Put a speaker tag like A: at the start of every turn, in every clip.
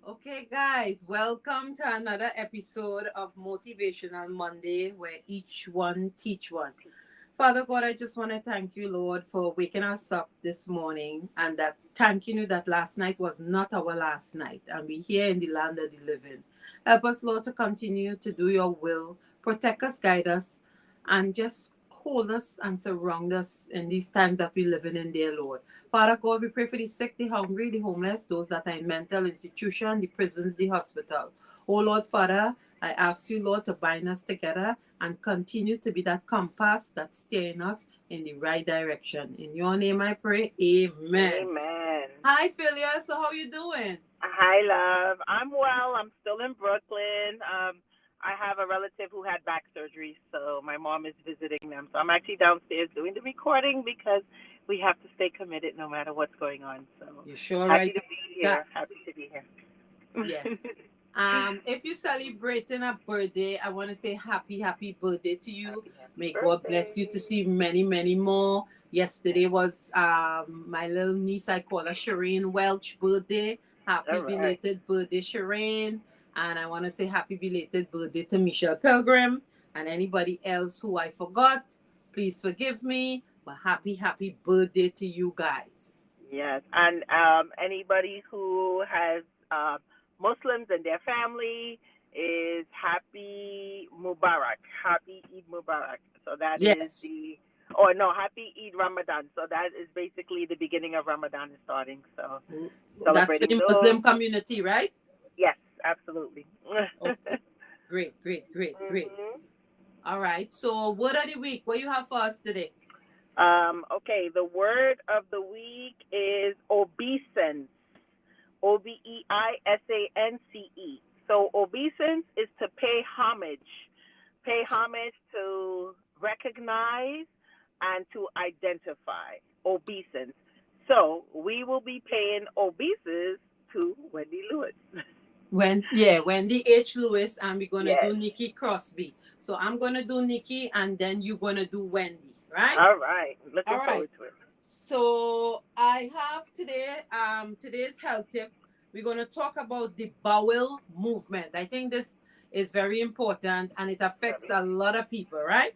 A: Okay, guys, welcome to another episode of Motivational Monday, where each one teach one. Father God, I just want to thank you, Lord, for waking us up this morning and that thanking you that last night was not our last night and we here in the land of the living. Help us, Lord, to continue to do your will, protect us, guide us, and just hold us and surround us in these times that we're living in, dear Lord. Father God, we pray for the sick, the hungry, the homeless, those that are in mental institution, the prisons, the hospital. Oh Lord, Father, I ask you, Lord, to bind us together and continue to be that compass that's steering us in the right direction. In your name I pray, amen.
B: Amen.
A: Hi, Philia. So how you doing?
B: Hi, love. I'm well. I'm still in Brooklyn. I have a relative who had back surgery, so my mom is visiting them. So I'm actually downstairs doing the recording because we have to stay committed no matter what's going on. So
A: You sure
B: happy
A: right
B: to
A: about
B: be
A: that?
B: here. Happy to be here.
A: Yes. If you're celebrating a birthday, I want to say happy birthday to you.
B: Happy
A: May God bless you to
B: birthday.
A: see many more.
B: Yes.
A: Yesterday was my little niece, I call her Shireen Welch birthday. Happy
B: All right.
A: belated birthday, Shireen. And I want to say happy belated birthday to Michelle Pilgrim and anybody else who I forgot. Please forgive me. But happy birthday to you guys.
B: Yes, and anybody who has Muslims in their family is happy Mubarak, happy Eid Mubarak. So that is
A: Yes.
B: the, or no, happy Eid Ramadan. So that is basically the beginning of Ramadan is starting. So
A: That's for
B: celebrating
A: the
B: those.
A: Muslim community, right?
B: Yes, absolutely.
A: Okay. Great.
B: hmm
A: All right. So, word of the week. What you have for us today?
B: Okay, the word of the week is obeisance. Obeisance. So obeisance is to pay homage to recognize and to identify. Obeisance. So we will be paying obeisance to Wendy Lewis.
A: Wendy H Lewis, and we're gonna do
B: Yes.
A: Nikki Crosby. So I'm gonna do Nikki, and then you're gonna do Wendy, right?
B: All right.
A: All
B: Looking
A: right.
B: forward to it.
A: So I have today today's health tip. We're gonna talk about the bowel movement. I think this is very important, and it affects
B: Very.
A: a lot of people, right?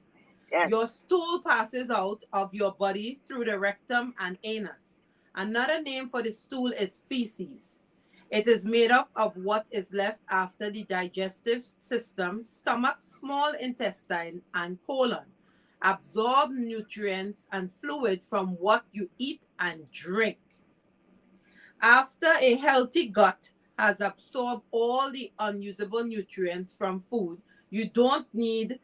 B: Yes.
A: Your stool passes out of your body through the rectum and anus. Another name for the stool is feces. It is made up of what is left after the digestive system, stomach, small intestine, and colon. Absorb nutrients and fluid from what you eat and drink. After a healthy gut has absorbed all the unusable nutrients from food, you don't need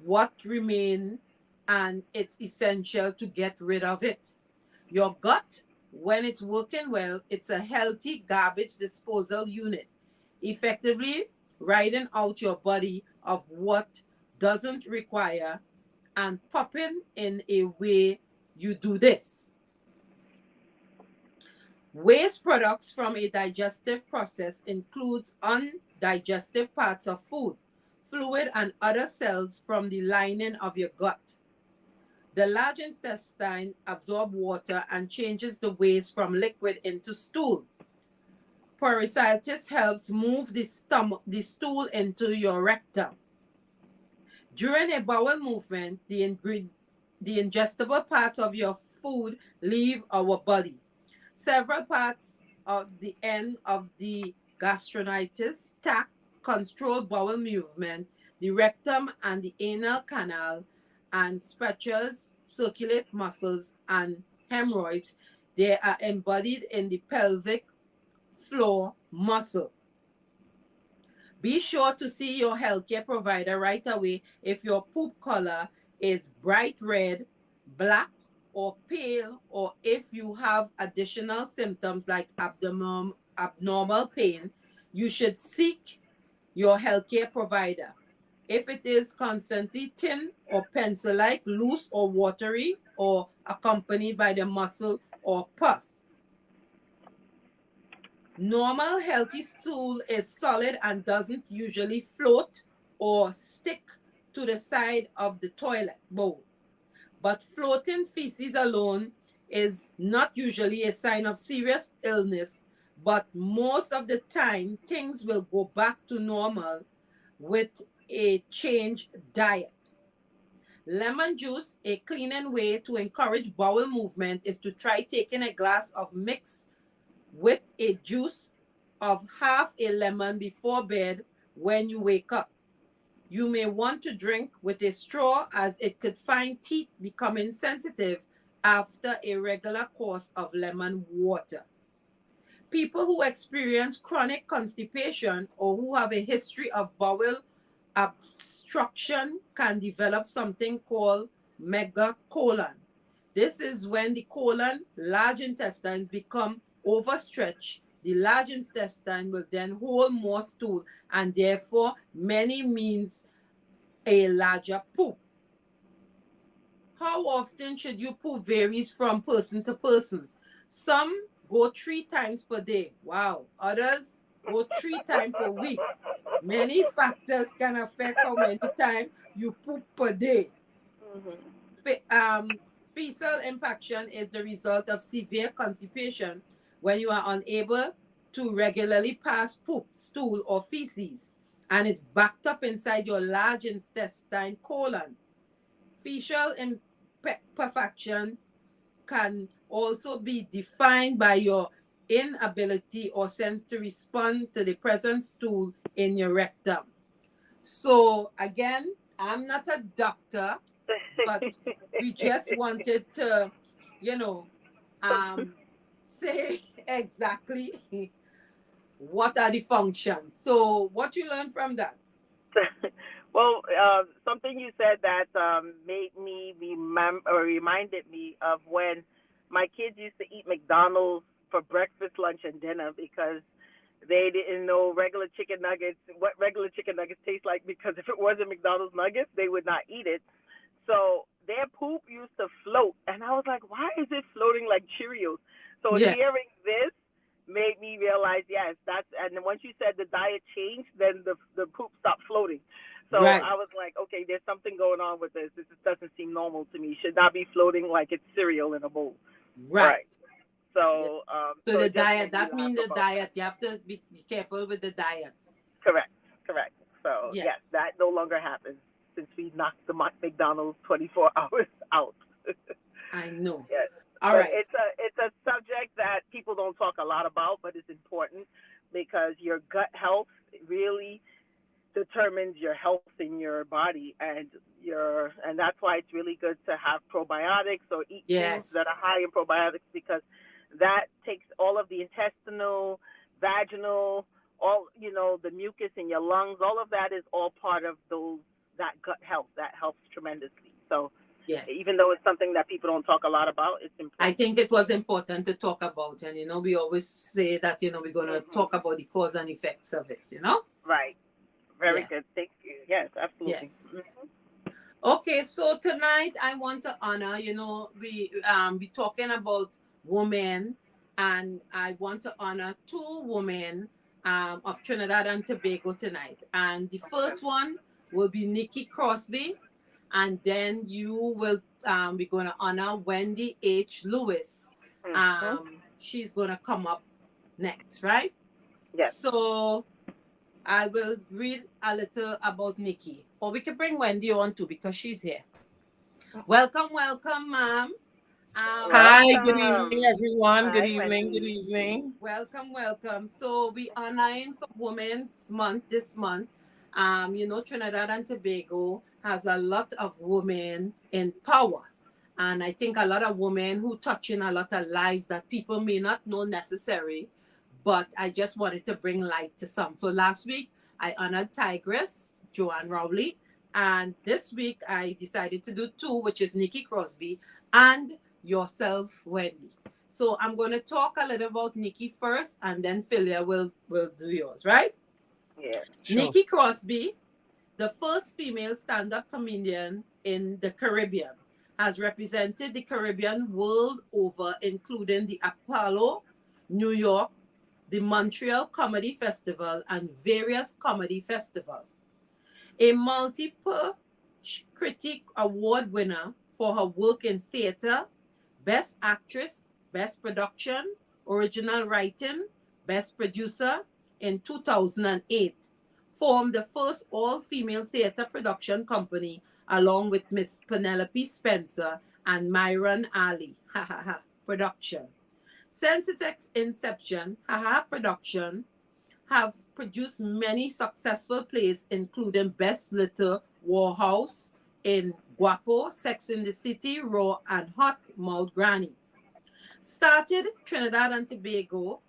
A: what remain, and it's essential to get rid of it. Your gut, when it's working well, it's a healthy garbage disposal unit, effectively riding out your body of what doesn't require and popping in a way you do this. Waste products from a digestive process includes undigested parts of food, fluid, and other cells from the lining of your gut. The large intestine absorbs water and changes the waste from liquid into stool. Peristaltis helps move the stool into your rectum. During a bowel movement, the ingestible parts of your food leave our body. Several parts of the end of the gastronitis tract control bowel movement, the rectum and the anal canal, and stretchers circulate muscles and hemorrhoids. They are embodied in the pelvic floor muscle. Be sure to see your healthcare provider right away if your poop color is bright red, black, or pale, or if you have additional symptoms like abnormal pain. You should seek your healthcare provider. If it is constantly thin or pencil like, loose or watery, or accompanied by the muscle or pus. Normal healthy stool is solid and doesn't usually float or stick to the side of the toilet bowl. But floating feces alone is not usually a sign of serious illness, but most of the time things will go back to normal with a changed diet. Lemon juice, a cleaning way to encourage bowel movement, is to try taking a glass of mix with a juice of half a lemon before bed when you wake up. You may want to drink with a straw as it could find teeth becoming sensitive after a regular course of lemon water. People who experience chronic constipation or who have a history of bowel obstruction can develop something called megacolon. This is when the colon, large intestines, become overstretched. The large intestine will then hold more stool, and therefore many means a larger poop. How often should you poop varies from person to person. Some go 3 times per day. Wow. Others go 3 times per week. Many factors can affect how many times you poop per day. Fecal impaction is the result of severe constipation when you are unable to regularly pass poop, stool, or feces, and it's backed up inside your large intestine colon. Fecal imperfection can also be defined by your inability or sense to respond to the present stool in your rectum. So again, I'm not a doctor, but we just wanted to, you know, say exactly what are the functions. So what you learned from that?
B: Well, something you said that made me reminded me of when my kids used to eat McDonald's for breakfast, lunch, and dinner because they didn't know regular chicken nuggets, what regular chicken nuggets taste like, because if it wasn't McDonald's nuggets, they would not eat it. So their poop used to float, and I was like, why is it floating like Cheerios? So
A: Yeah.
B: hearing this made me realize, yes, that's, and then once you said the diet changed, then the poop stopped floating. So
A: Right.
B: I was like, okay, there's something going on with this. This just doesn't seem normal to me. Should not be floating like it's cereal in a bowl.
A: Right.
B: Right.
A: Yeah.
B: So,
A: So
B: so
A: the
B: it just
A: diet,
B: made me
A: that
B: laugh
A: means the
B: about
A: diet.
B: that.
A: You have to be careful with the diet.
B: Correct. Correct. So
A: Yes.
B: yes, that no longer happens since we knocked the McDonald's 24 hours out.
A: I know.
B: Yes.
A: All
B: But
A: right.
B: it's a subject that people don't talk a lot about, but it's important because your gut health really determines your health in your body, and that's why it's really good to have probiotics or eat foods
A: Yes.
B: that are high in probiotics, because that takes all of the intestinal, vaginal, all, the mucus in your lungs, all of that is all part of that gut health that helps tremendously. So
A: Yes.
B: even though it's something that people don't talk a lot about, it's
A: I
B: important.
A: think it was important to talk about, and we always say that we're gonna
B: Hmm.
A: talk about the cause and effects of it.
B: Right. Very
A: Yeah.
B: good. Thank you. Yes,
A: Yes.
B: absolutely.
A: Okay, so tonight I want to honor, we talking about women, and I want to honor two women of Trinidad and Tobago tonight. And the first one will be Nikki Crosby, and then you will be going to honor Wendy H Lewis.
B: Mm-hmm.
A: She's going to come up next, right?
B: Yes.
A: So I will read a little about Nikki, or we can bring Wendy on too because she's here. Welcome, welcome, ma'am.
C: Hi, good evening,
B: Welcome.
C: everyone. Good
B: Hi,
C: evening. Good
B: Wendy.
C: evening.
A: Welcome, welcome. So we honoring for Women's Month this month. Trinidad and Tobago has a lot of women in power. And I think a lot of women who touching a lot of lives that people may not know necessary, but I just wanted to bring light to some. So last week I honored Tigress, Joanne Rowley, and this week I decided to do two, which is Nikki Crosby and yourself, Wendy. So I'm going to talk a little about Nikki first, and then Philia will do yours, right?
B: Yeah.
C: Sure.
A: Nikki Crosby, the first female stand-up comedian in the Caribbean, has represented the Caribbean world over, including the Apollo, New York, the Montreal Comedy Festival, and various comedy festivals. A multiple critic award winner for her work in theater, best actress, best production, original writing, Best Producer in 2008, formed the first all-female theater production company along with Miss Penelope Spencer and Myron Ali, production. Since its inception, production have produced many successful plays, including Best Little Warhouse in Guapo, Sex in the City, Raw, and Hot Mouth Granny. Started Trinidad and Tobago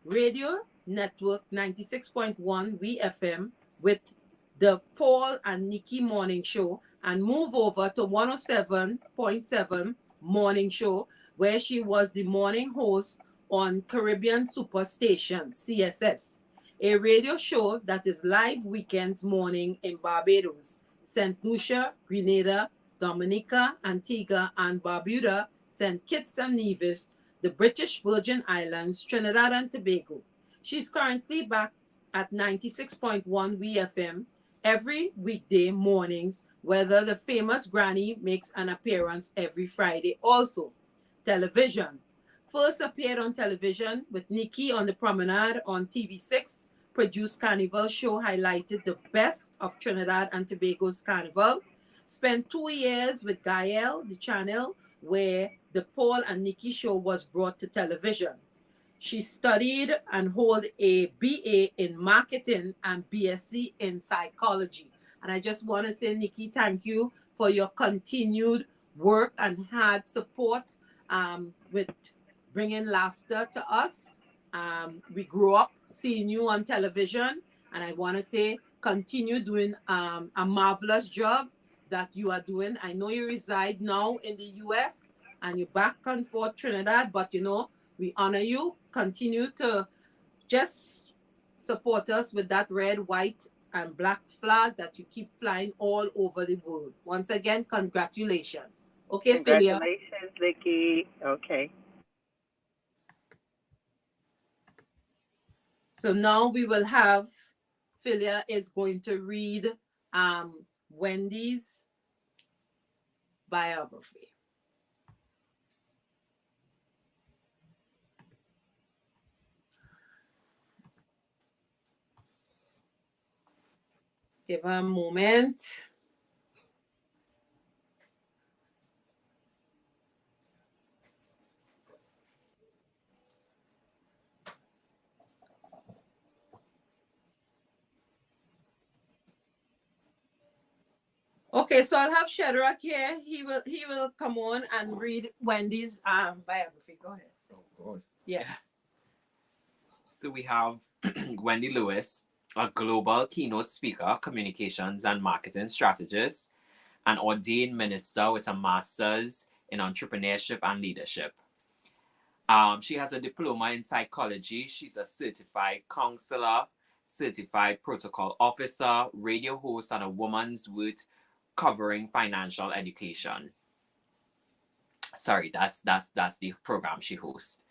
A: Radio Network 96.1 VFM with the Paul and Nikki Morning Show and move over to 107.7 Morning Show, where she was the morning host on Caribbean Superstation, CSS, a radio show that is live weekends morning in Barbados, St. Lucia, Grenada, Dominica, Antigua, and Barbuda, St. Kitts and Nevis, the British Virgin Islands, Trinidad and Tobago. She's currently back at 96.1 VFM every weekday mornings, whether the famous Granny makes an appearance every Friday also. Television. First appeared on television with Nikki on the Promenade on TV6, produced Carnival show highlighted the best of Trinidad and Tobago's Carnival. Spent 2 years with Gael, the channel, where the Paul and Nikki show was brought to television. She studied and hold a BA in marketing and BSc in psychology. And I just want to say, Nikki, thank you for your continued work and hard support with bringing laughter to us. We grew up seeing you on television, and I want to say continue doing a marvelous job that you are doing. I know you reside now in the US and you're back and forth Trinidad, but you know, we honor you. Continue to just support us with that red, white, and black flag that you keep flying all over the world. Once again, congratulations. Okay, Philia.
B: Congratulations, Vicky. Okay.
A: So now we will have, Philia is going to read Wendy's biography. Let's give her a moment. Okay, so I'll have Shadrach here. He will come on and read Wendy's biography. Go ahead.
D: Oh God.
A: Yes.
C: So we have Wendy Lewis, a global keynote speaker, communications and marketing strategist, an ordained minister with a master's in entrepreneurship and leadership. She has a diploma in psychology. She's a certified counselor, certified protocol officer, radio host, and a woman's worth covering financial education. Sorry, that's the program she hosts.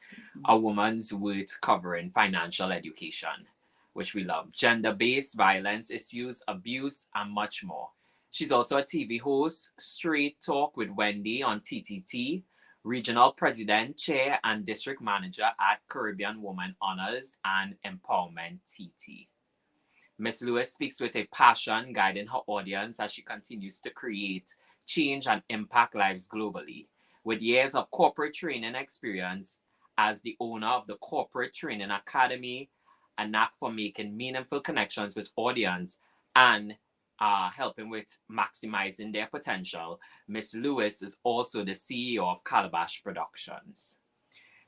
C: A woman's worth covering financial education, which we love. Gender-based violence issues, abuse, and much more. She's also a TV host, Straight Talk with Wendy on TTT, regional president, chair, and district manager at Caribbean Woman Honors and Empowerment TT. Ms. Lewis speaks with a passion, guiding her audience as she continues to create change and impact lives globally. With years of corporate training experience as the owner of the Corporate Training Academy, a knack for making meaningful connections with audience and helping with maximizing their potential, Ms. Lewis is also the CEO of Calabash Productions.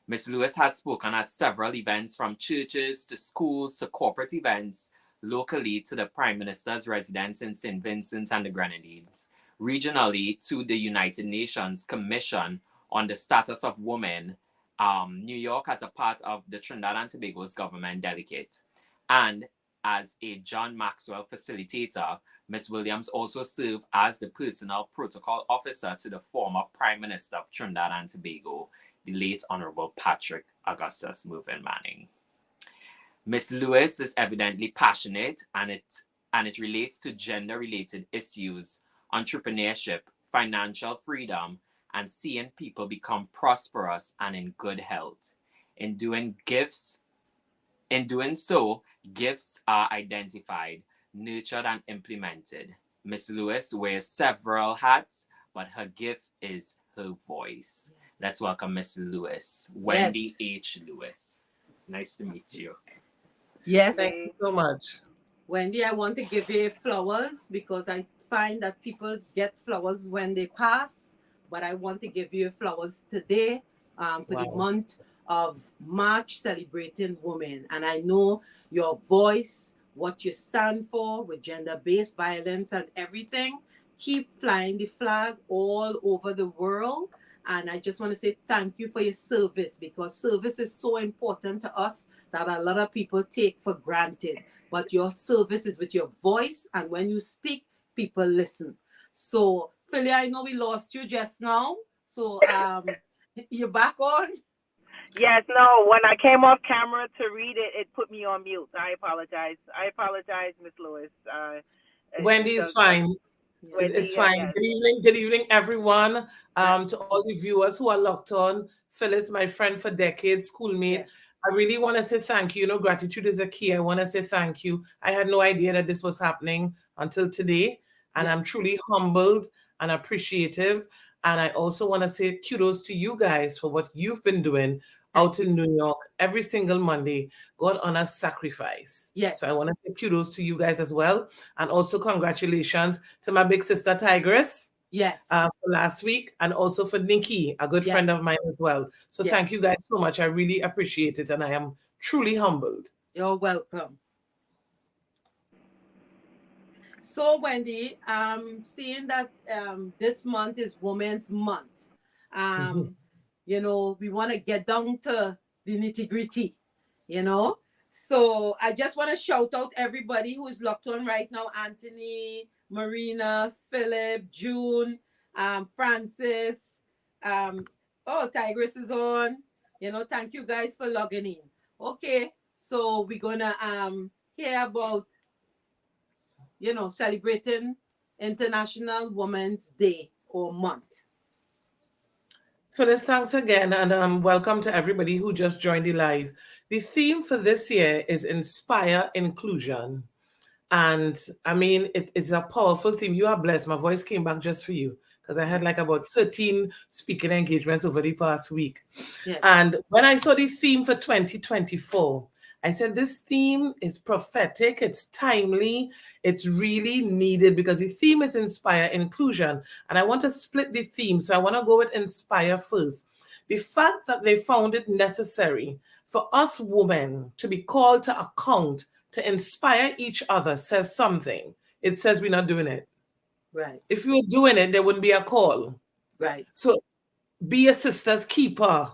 C: Ms. Lewis has spoken at several events, from churches to schools to corporate events, locally to the Prime Minister's residence in St. Vincent and the Grenadines, regionally to the United Nations Commission on the Status of Women, New York, as a part of the Trinidad and Tobago's government delegate. And as a John Maxwell facilitator, Ms. Williams also served as the personal protocol officer to the former Prime Minister of Trinidad and Tobago, the late Honorable Patrick Augustus Movin Manning. Ms. Lewis is evidently passionate, and it relates to gender-related issues, entrepreneurship, financial freedom, and seeing people become prosperous and in good health. In doing gifts In doing so, gifts are identified, nurtured, and implemented. Miss Lewis wears several hats, but her gift is her voice. Let's welcome Miss Lewis, Wendy H Lewis. Nice to meet you.
A: Yes.
D: Thank you so much.
A: Wendy, I want to give you flowers because I find that people get flowers when they pass, but I want to give you flowers today for the month of March celebrating women. And I know your voice, what you stand for with gender-based violence and everything, keep flying the flag all over the world. And I just want to say thank you for your service, because service is so important to us that a lot of people take for granted. But your service is with your voice, and when you speak, people listen. So, Philly, I know we lost you just now. So, you're back on?
B: Yes, no. When I came off camera to read it, it put me on mute. I apologize. I apologize, Miss Lewis.
D: Wendy is fine.
B: Wendy,
D: it's fine.
B: yes.
D: Good evening, everyone. To all the viewers who are locked on. Phyllis, my friend for decades, schoolmate.
A: Yes.
D: I really want to say thank you. You know, gratitude is a key. I want to say thank you. I had no idea that this was happening until today. And I'm truly humbled and appreciative. And I also want to say kudos to you guys for what you've been doing out in New York every single Monday. God honors sacrifice.
A: Yes.
D: So I want to say kudos to you guys as well. And also congratulations to my big sister Tigress.
A: Yes.
D: For last week, and also for Nikki, a good friend of mine as well. So thank you guys so much. I really appreciate it, and I am truly humbled.
A: You're welcome. So, Wendy, seeing that this month is Women's Month, you know, we want to get down to the nitty-gritty, you know. So I just want to shout out everybody who is locked on right now: Anthony, Marina, Philip, June, Francis. Tigress is on. You know, thank you guys for logging in. Okay, so we're gonna hear about, you know, celebrating International Women's Day or Month.
D: Phyllis, thanks again, and welcome to everybody who just joined the live. The theme for this year is Inspire Inclusion. And I mean, it's a powerful theme. You are blessed. My voice came back just for you, because I had like about 13 speaking engagements over the past week.
A: Yes.
D: And when I saw the theme for 2024, I said, this theme is prophetic, it's timely, it's really needed, because the theme is Inspire Inclusion. And I want to split the theme. So I want to go with Inspire first. The fact that they found it necessary for us women to be called to account, to inspire each other, says something. It says we're not doing it.
A: Right.
D: If we were doing it, there wouldn't be a call.
A: Right.
D: So be a sister's keeper.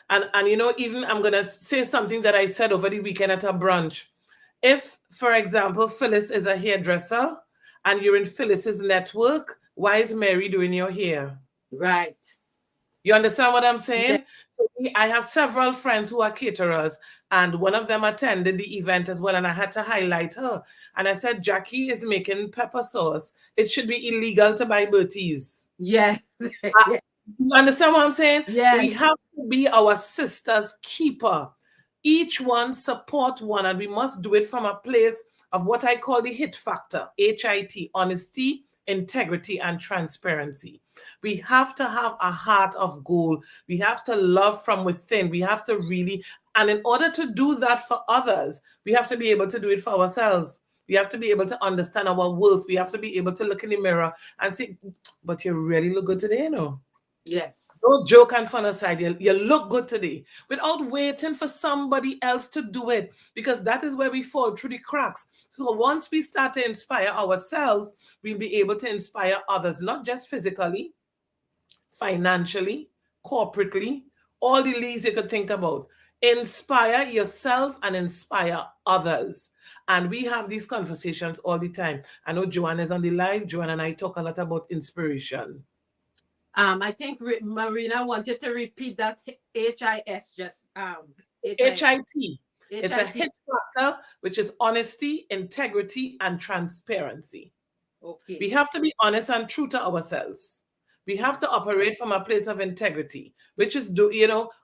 D: And you know, even I'm going to say something that I said over the weekend at a brunch. If, for example, Phyllis is a hairdresser and you're in Phyllis's network, why is Mary doing your hair?
A: Right.
D: You understand what I'm saying?
A: Yeah.
D: So I have several friends who are caterers, and one of them attended the event as well, and I had to highlight her. And I said, Jackie is making pepper sauce. It should be illegal to buy Bertie's.
A: Yes.
D: You understand what I'm saying?
A: Yes.
D: We have to be our sister's keeper. Each one support one, and we must do it from a place of what I call the HIT factor, HIT, honesty, integrity, and transparency. We have to have a heart of gold. We have to love from within. We have to really, and in order to do that for others, we have to be able to do it for ourselves. We have to be able to understand our worth. We have to be able to look in the mirror and say, but you really look good today, you know?
A: Yes.
D: Don't joke and fun aside. You look good today, without waiting for somebody else to do it, because that is where we fall through the cracks. So once we start to inspire ourselves, we'll be able to inspire others, not just physically, financially, corporately, all the leads you could think about. Inspire yourself and inspire others. And we have these conversations all the time. I know Joanne is on the live. Joanne and I talk a lot about inspiration.
A: I think Marina wanted to repeat that HIS, just
D: HIT. It's a HIT factor, which is honesty, integrity, and transparency.
A: Okay.
D: We have to be honest and true to ourselves. We have to operate from a place of integrity, which is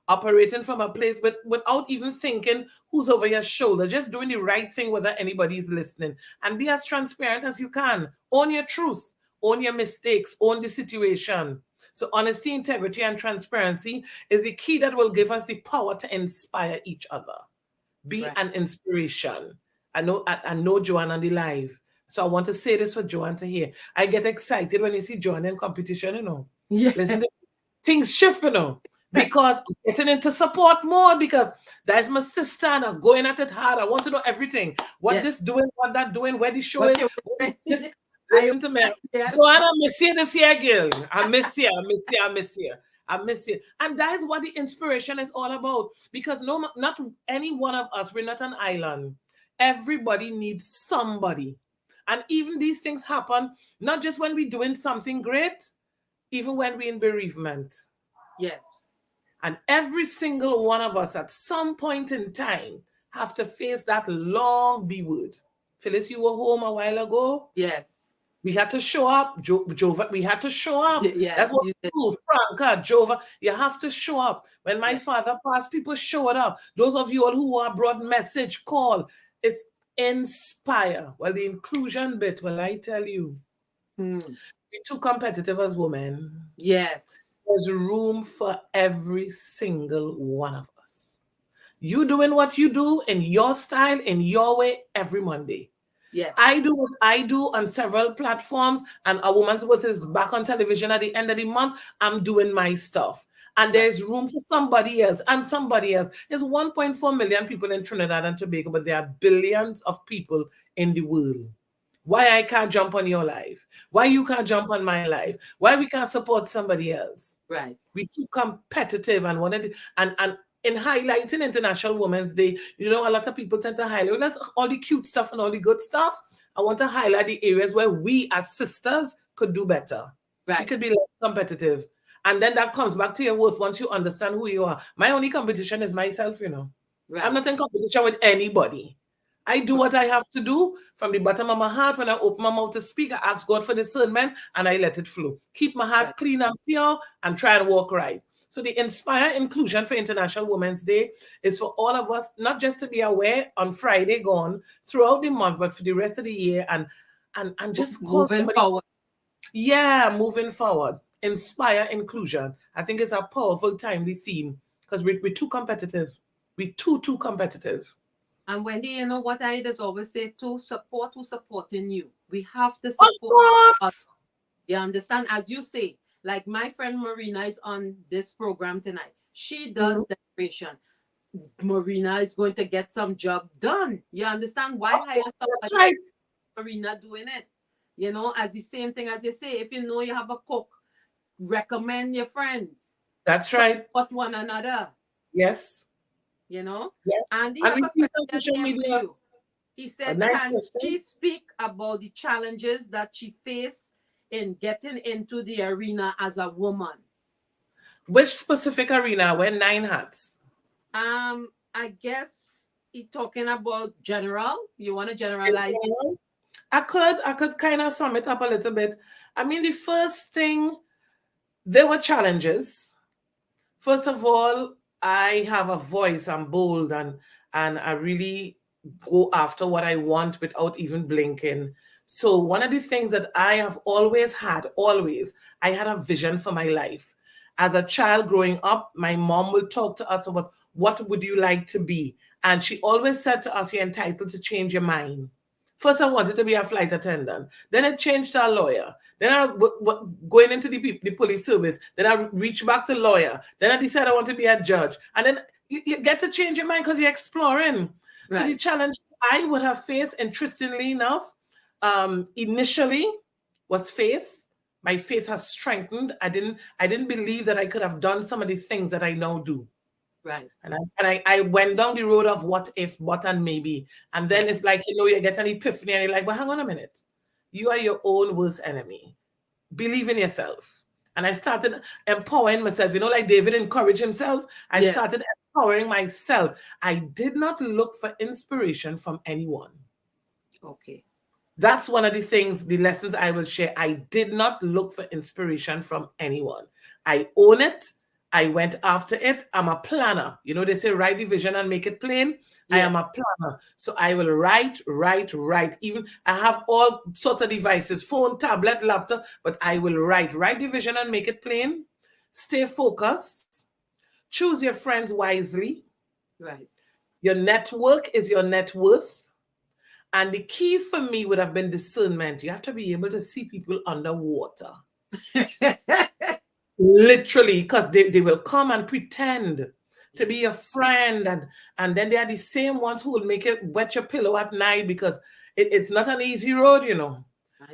D: operating from a place without even thinking who's over your shoulder, just doing the right thing without anybody's listening, and be as transparent as you can. Own your truth, own your mistakes, own the situation. So honesty, integrity, and transparency is the key that will give us the power to inspire each other. Be
A: Right.
D: an inspiration. I know Joanne on the live. So I want to say this for Joanne to hear. I get excited when you see Joanne in competition,
A: Yeah.
D: Listen, things shift, because I'm getting into support more, because that's my sister and I'm going at it hard. I want to know everything. What
A: Yes.
D: this doing, what that doing, where the show
A: What
D: is.
A: you-
D: Listen to me.
A: Yeah.
D: Joanne, I miss you this year, girl. I miss you. I miss you. And that is what the inspiration is all about. Because not any one of us, we're not an island. Everybody needs somebody. And even these things happen, not just when we're doing something great, even when we're in bereavement.
A: Yes.
D: And every single one of us at some point in time have to face that long B word. Phyllis, you were home a while ago.
A: Yes.
D: We had to show up. Jova, we had to show up.
A: Yes,
D: That's what
A: you
D: we
A: did.
D: do. Franca, Jova, you have to show up. When my
A: Yes.
D: father passed, people showed up. Those of you all who are brought message, call. It's inspire. Well, the inclusion bit, well, I tell you, we're too competitive as women.
A: Yes.
D: There's room for every single one of us. You doing what you do in your style, in your way, every Monday.
A: Yes.
D: I do what I do on several platforms, and A Woman's Worth is back on television at the end of the month. I'm doing my stuff. And there's room for somebody else and somebody else. There's 1.4 million people in Trinidad and Tobago, but there are billions of people in the world. Why I can't jump on your life? Why you can't jump on my life? Why we can't support somebody else?
A: Right.
D: We're too competitive and wanted and in highlighting International Women's Day, a lot of people tend to highlight that's all the cute stuff and all the good stuff. I want to highlight the areas where we as sisters could do better.
A: Right.
D: We could be less competitive. And then that comes back to your worth once you understand who you are. My only competition is myself,
A: Right.
D: I'm not in competition with anybody. I do what I have to do from the bottom of my heart. When I open my mouth to speak, I ask God for discernment and I let it flow. Keep my heart clean and pure and try and walk right. So the Inspire Inclusion for International Women's Day is for all of us, not just to be aware on Friday gone throughout the month, but for the rest of the year and just
A: moving forward.
D: Yeah, moving forward. Inspire inclusion. I think it's a powerful, timely theme because we're too competitive. We're too competitive.
A: And Wendy, you know what I just always say, to support who's supporting you. We have to
D: Of
A: support.
D: course.
A: You understand? As you say, like my friend Marina is on this program tonight. She does decoration. Marina is going to get some job done. You understand? Why hire somebody?
D: That's right.
A: Marina doing it? As the same thing as you say, if you know you have a cook, recommend your friends.
D: That's right.
A: Support one another.
D: Yes.
A: Yes. And he
D: And
A: have
D: we
A: a
D: see some
A: question
D: social
A: here for
D: media.
A: you. He said,
D: nice
A: can
D: question.
A: she speak about the challenges that she faced in getting into the arena as a woman?
D: Which specific arena? Wear 9 hats.
A: I guess he's talking about general. You want to generalize?
D: I could kind of sum it up a little bit. I mean, the first thing, there were challenges. First of all, I have a voice. I'm bold and I really go after what I want without even blinking. So one of the things that I have always had, I had a vision for my life. As a child growing up, my mom would talk to us about what would you like to be? And she always said to us, you're entitled to change your mind. First, I wanted to be a flight attendant. Then I changed to a lawyer. Then I going into the police service. Then I reached back to lawyer. Then I decided I want to be a judge. And then you get to change your mind because you're exploring. Right. So the challenge I would have faced, interestingly enough, initially was faith. My faith has strengthened. I didn't believe that I could have done some of the things that I now do.
A: Right.
D: And I went down the road of what if, what, and maybe. And then it's like, you get an epiphany and you're like, well, hang on a minute. You are your own worst enemy. Believe in yourself. And I started empowering myself. Like David encouraged himself. I started empowering myself. I did not look for inspiration from anyone.
A: Okay.
D: That's one of the things, the lessons I will share. I did not look for inspiration from anyone. I own it. I went after it. I'm a planner. You know, they say write the vision and make it plain. I
A: Yeah.
D: am a planner. So I will write. Even I have all sorts of devices, phone, tablet, laptop, but I will write the vision and make it plain. Stay focused. Choose your friends wisely.
A: Right.
D: Your network is your net worth. And the key for me would have been discernment. You have to be able to see people underwater. Literally, because they will come and pretend to be a friend, and then they are the same ones who will make it wet your pillow at night, because it's not an easy road, you know.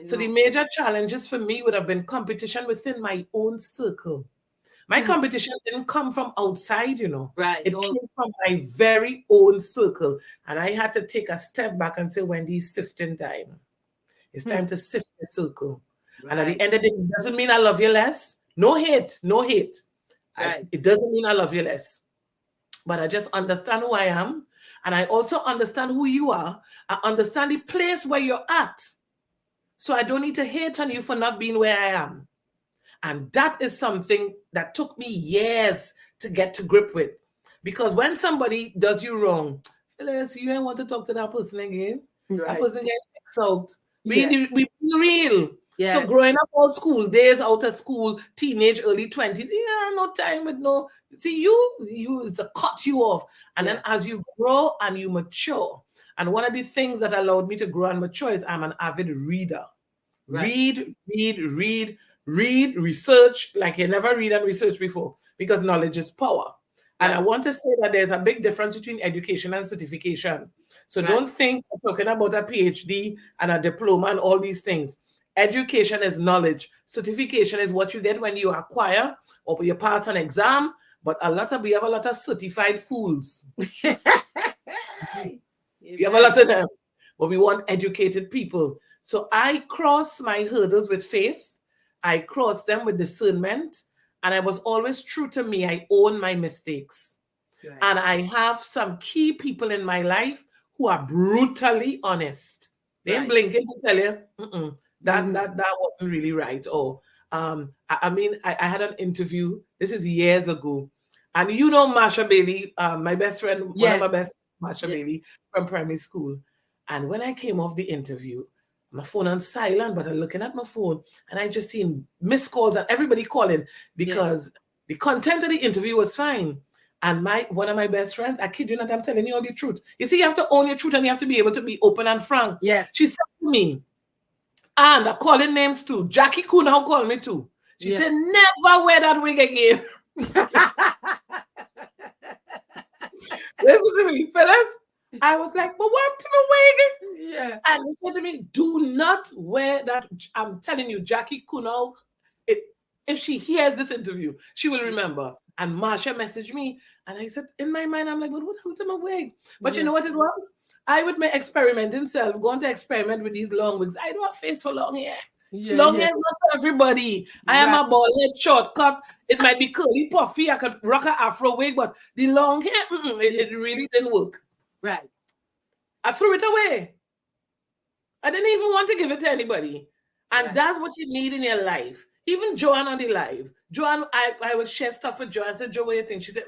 D: So the major challenges for me would have been competition within my own circle. My competition didn't come from outside, you know.
A: Right.
D: It came from my very own circle. And I had to take a step back and say, Wendy, it's sifting time. It's time to sift the circle.
A: Right.
D: And at the end of the day, it doesn't mean I love you less. No hate, no hate.
A: Right.
D: It doesn't mean I love you less. But I just understand who I am. And I also understand who you are. I understand the place where you're at. So I don't need to hate on you for not being where I am. And that is something that took me years to get to grip with. Because when somebody does you wrong, Phyllis, you ain't want to talk to that person again.
A: Right.
D: That person getting insult.
A: Yeah.
D: We real.
A: Yes.
D: So growing up all school days, out of school, teenage, early 20s, yeah, no time with no. See, you is to cut you off. And then as you grow and you mature, and one of the things that allowed me to grow and mature is I'm an avid reader. Right. Read, research like you never read and research before, because knowledge is power. And I want to say that there's a big difference between education and certification. So don't think we're talking about a PhD and a diploma and all these things. Education is knowledge. Certification is what you get when you acquire or you pass an exam. But we have a lot of certified fools. We have a lot of them. But we want educated people. So I cross my hurdles with faith. I crossed them with discernment, and I was always true to me. I own my mistakes. Right. And I have some key people in my life who are brutally honest. They ain't blinking to tell you, that wasn't really right. Or, I had an interview, this is years ago, and you know Marsha Bailey, my best friend, one of my best friends, Marsha Bailey from primary school. And when I came off the interview, my phone on silent, but I'm looking at my phone and I just seen missed calls and everybody calling because the content of the interview was fine. And one of my best friends, I kid you not, I'm telling you all the truth. You see, you have to own your truth and you have to be able to be open and frank. Yes. She said to me, and I'm calling names too. Jackie Kunau called me too. She said, never wear that wig again. Listen to me, fellas. I was like, but what to my wig? Yeah. And he said to me, do not wear that. I'm telling you, Jackie Kunal, if she hears this interview, she will remember. And Marsha messaged me. And I said, in my mind, I'm like, but what happened to my wig? But you know what it was? I with my experimenting self, going to experiment with these long wigs. I do a face for long hair. Long hair is not for everybody. I am a bald head, short cut. It might be curly, puffy. I could rock an afro wig, but the long hair, it really didn't work. Right. I threw it away. I didn't even want to give it to anybody. And that's what you need in your life. Even Joanne on the live. Joanne, I would share stuff with Joanne. I said, Jo, what do you think? She said,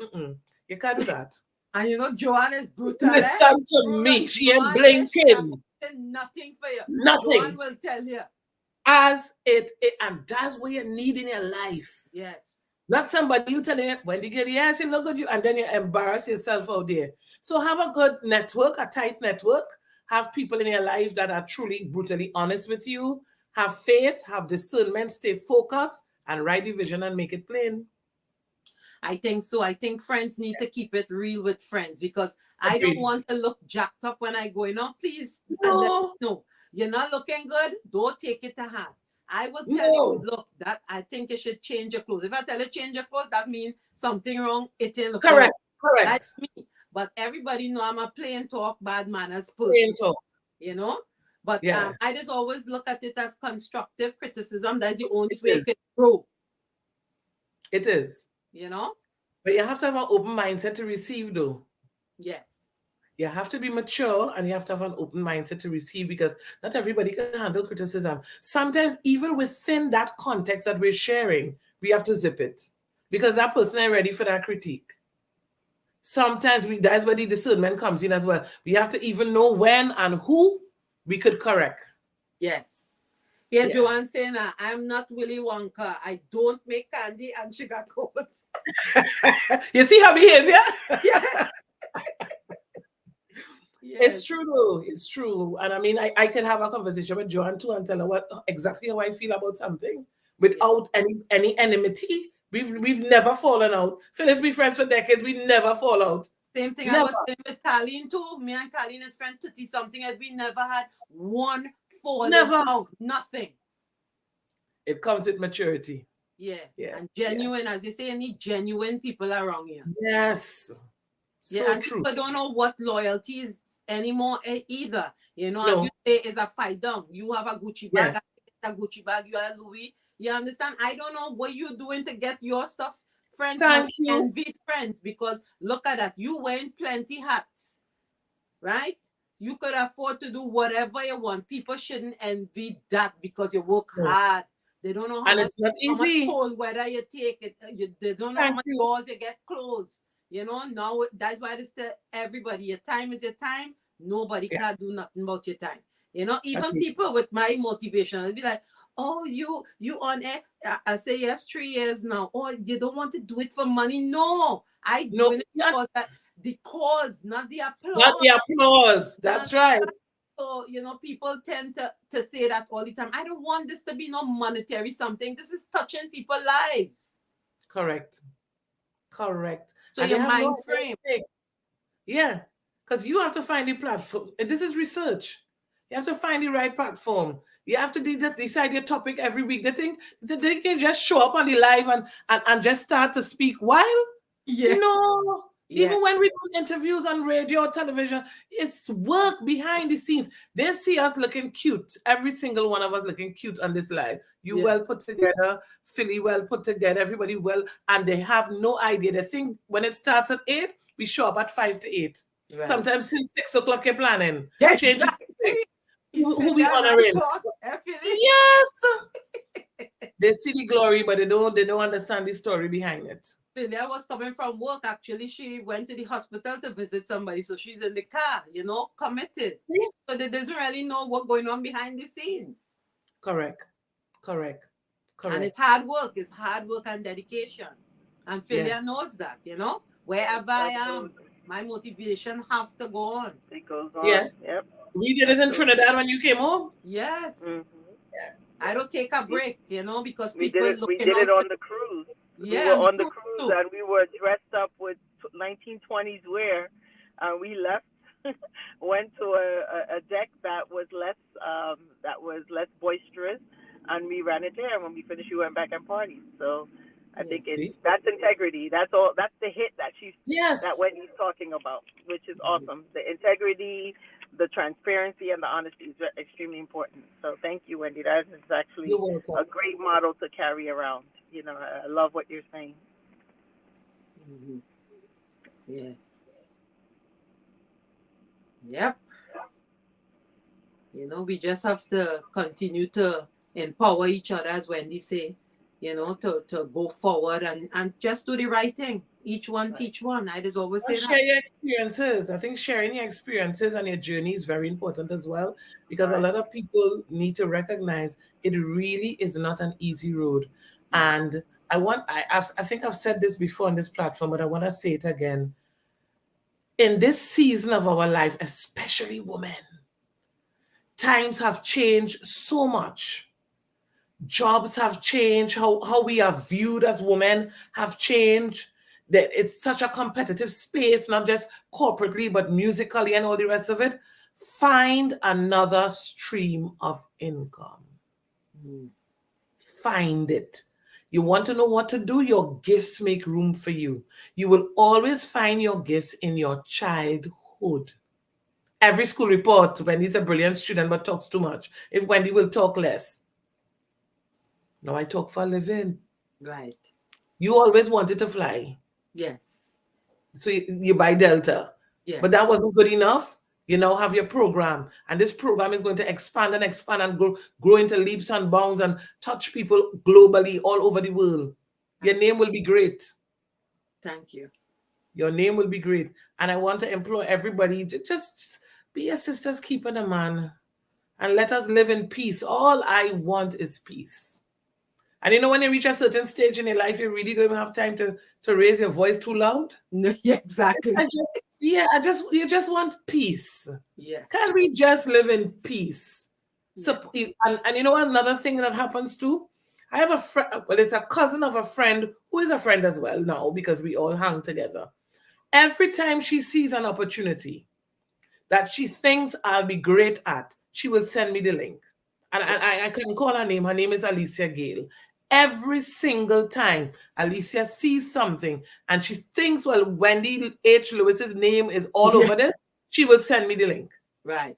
D: you can't do that.
A: And you know, Joanne is brutal.
D: Listen to me. She ain't blinking.
A: Nothing for you.
D: Nothing.
A: Joanne will tell you.
D: And that's what you need in your life.
A: Yes.
D: Not somebody you telling you, when you get the ass, you look at you, and then you embarrass yourself out there. So have a good network, a tight network. Have people in your life that are truly brutally honest with you. Have faith, have discernment, stay focused, and write the vision and make it plain.
A: I think so. I think friends need to keep it real with friends, because I don't want to look jacked up when I go, please. No. You're not looking good. Don't take it to heart. I will tell you, look, that I think you should change your clothes. If I tell you change your clothes, that means something wrong. It ain't looking
D: correct.
A: That's me. But everybody know I'm a plain talk, bad manners person.
D: Plain talk.
A: You know? But I just always look at it as constructive criticism. That's the only way to grow.
D: It is.
A: You know?
D: But you have to have an open mindset to receive, though.
A: Yes.
D: You have to be mature and you have to have an open mindset to receive, because not everybody can handle criticism. Sometimes, even within that context that we're sharing, we have to zip it because that person ain't ready for that critique. Sometimes that's where the discernment comes in as well. We have to even know when and who we could correct.
A: Yes. Yeah,
D: Yeah.
A: Joanne saying, I'm not Willy Wonka. I don't make candy and sugar coats.
D: You see her behavior?
A: Yes.
D: It's true though. It's true. And I mean, I can have a conversation with Joanne too and tell her exactly how I feel about something without any enmity. We've never fallen out. Phyllis, we friends for decades. We never fall out.
A: Same thing
D: Never.
A: I was saying with Colleen too. Me and Colleen is friend 30 something, and we never had one falling out. Nothing.
D: It comes with maturity.
A: Yeah. And genuine, as you say, you need genuine people around you.
D: Yes.
A: So and true. People don't know what loyalty is anymore either. You know, as you say, it's a fight down. You have a Gucci bag, a Gucci bag, you are Louis. You understand? I don't know what you're doing to get your stuff. Friends must envy friends, because look at that. You wearing plenty hats, right? You could afford to do whatever you want. People shouldn't envy that because you work hard. They don't know how much cold weather you take it. They don't know how much doors you get closed. You know, now that's why it's everybody. Your time is your time. Nobody can do nothing about your time. You know, even people with my motivation, they'll be like, oh, you on air. I say yes, 3 years now. Oh, you don't want to do it for money? No, I do it because the cause, not the applause.
D: Not the applause. That's right.
A: So, you know, people tend to say that all the time. I don't want this to be no monetary something. This is touching people's lives.
D: Correct.
A: So your mind frame.
D: Yeah, because you have to find the platform. This is research. You have to find the right platform. You have to decide your topic every week. They think that they can just show up on the live and just start to speak while?
A: Yes.
D: No. Even when we do interviews on radio or television, it's work behind the scenes. They see us looking cute. Every single one of us looking cute on this live. You well put together, Philly well put together, everybody well, and they have no idea. They think when it starts at 8, we show up at 5 to 8. Right. Sometimes since 6 o'clock you're planning.
A: Yes, change exactly.
D: Who we honoring? Yes. They see the glory, but they don't understand the story behind it.
A: Philia was coming from work. Actually, she went to the hospital to visit somebody, so she's in the car, you know, committed. So they doesn't really know what's going on behind the scenes.
D: Correct.
A: And it's hard work. It's hard work and dedication. And Philia knows that, you know. Wherever I am, my motivation have to go on.
B: It goes on.
D: Yes.
B: Yep.
D: We did it in Trinidad when you came home.
A: Yes.
B: Mm-hmm.
A: I don't take a break, you know, because people
B: we did it on the cruise.
A: Yeah,
B: we were on the cruise and we were dressed up with 1920s wear. We left, went to a deck that was less boisterous, and we ran it there. And when we finished, we went back and partied. So I think that's integrity. That's all. That's the hit that that Wendy's talking about, which is awesome. The integrity, the transparency, and the honesty is extremely important. So thank you, Wendy. That is actually a great model to carry around. You know, I love what you're saying.
A: Mm-hmm. Yeah. Yep. You know, we just have to continue to empower each other, as Wendy say, you know, to go forward and just do the right thing. Each one teach one. I just always say
D: share your experiences. I think sharing your experiences and your journey is very important as well, because a lot of people need to recognize it really is not an easy road. And I think I've said this before on this platform, but I want to say it again. In this season of our life, especially women, times have changed so much. Jobs have changed. How we are viewed as women have changed. That it's such a competitive space, not just corporately, but musically and all the rest of it. Find another stream of income. Find it. You want to know what to do? Your gifts make room for you. You will always find your gifts in your childhood. Every school report, Wendy's a brilliant student but talks too much. If Wendy will talk less. Now I talk for a living.
A: Right.
D: You always wanted to fly.
A: Yes.
D: So you buy Delta.
A: Yes.
D: But that wasn't good enough. You now have your program, and this program is going to expand and grow into leaps and bounds and touch people globally all over the world. Your name will be great.
A: Thank you.
D: Your name will be great. And I want to implore everybody to just be a sister's keeper, the man, and let us live in peace. All I want is peace. And you know, when you reach a certain stage in your life, you really don't have time to raise your voice too loud.
A: No, yeah, exactly.
D: You just want peace.
A: Yeah.
D: Can we just live in peace? So, and you know another thing that happens too? I have a friend, well, it's a cousin of a friend who is a friend as well now because we all hang together. Every time she sees an opportunity that she thinks I'll be great at, she will send me the link. And I can call her name. Her name is Alicia Gale. Every single time Alicia sees something and she thinks, well, Wendy H Lewis's name is all over this, she will send me the link.
A: Right.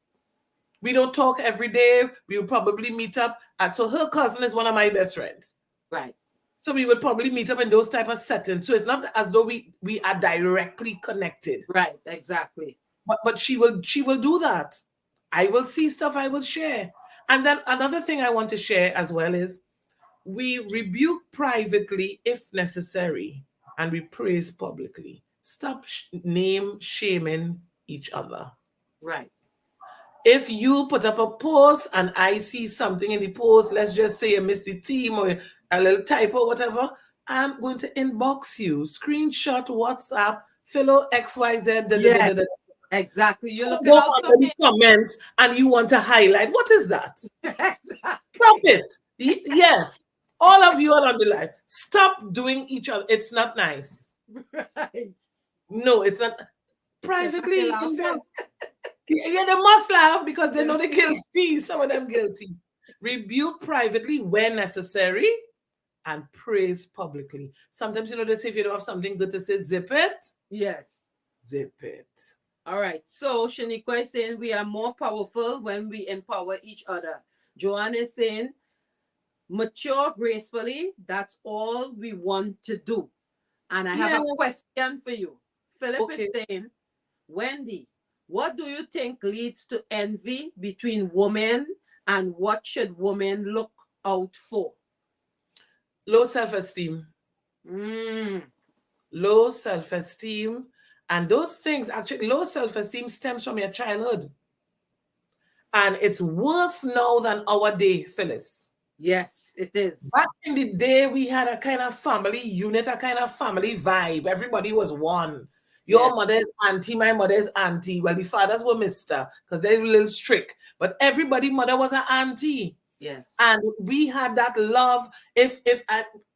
D: We don't talk every day. We will probably meet up. So her cousin is one of my best friends.
A: Right.
D: So we would probably meet up in those type of settings. So it's not as though we are directly connected.
A: Right. Exactly.
D: But she will do that. I will see stuff, I will share. And then another thing I want to share as well is we rebuke privately if necessary, and we praise publicly. Stop name shaming each other.
A: Right.
D: If you put up a post and I see something in the post, let's just say you missed the theme or a little typo, whatever, I'm going to inbox you, screenshot, WhatsApp, fellow XYZ.
A: Exactly. You're looking
D: go
A: out
D: under the comments and you want to highlight. What is that?
A: Exactly.
D: Stop it. Yes. All of you are on the live. Stop doing each other. It's not nice.
A: Right.
D: No, it's not. Privately,
A: Laughing.
D: yeah, they must laugh because they know they're guilty. Some of them guilty. Rebuke privately when necessary and praise publicly. Sometimes, you know, they say if you don't have something good to say, zip it.
A: Yes.
D: Zip it.
A: All right. So Shaniqua is saying we are more powerful when we empower each other. Joanne is saying mature gracefully. That's all we want to do. And I have a question for you. Philip is saying, Wendy, what do you think leads to envy between women, and what should women look out for?
D: Low self-esteem. Low self-esteem. And those things, actually, low self-esteem stems from your childhood. And it's worse now than our day, Phyllis.
A: Yes, it is.
D: Back in the day, we had a kind of family unit, a kind of family vibe. Everybody was one. Your mother's auntie, my mother's auntie. Well, the fathers were mister because they're a little strict. But everybody's mother was an auntie.
A: Yes.
D: And we had that love. If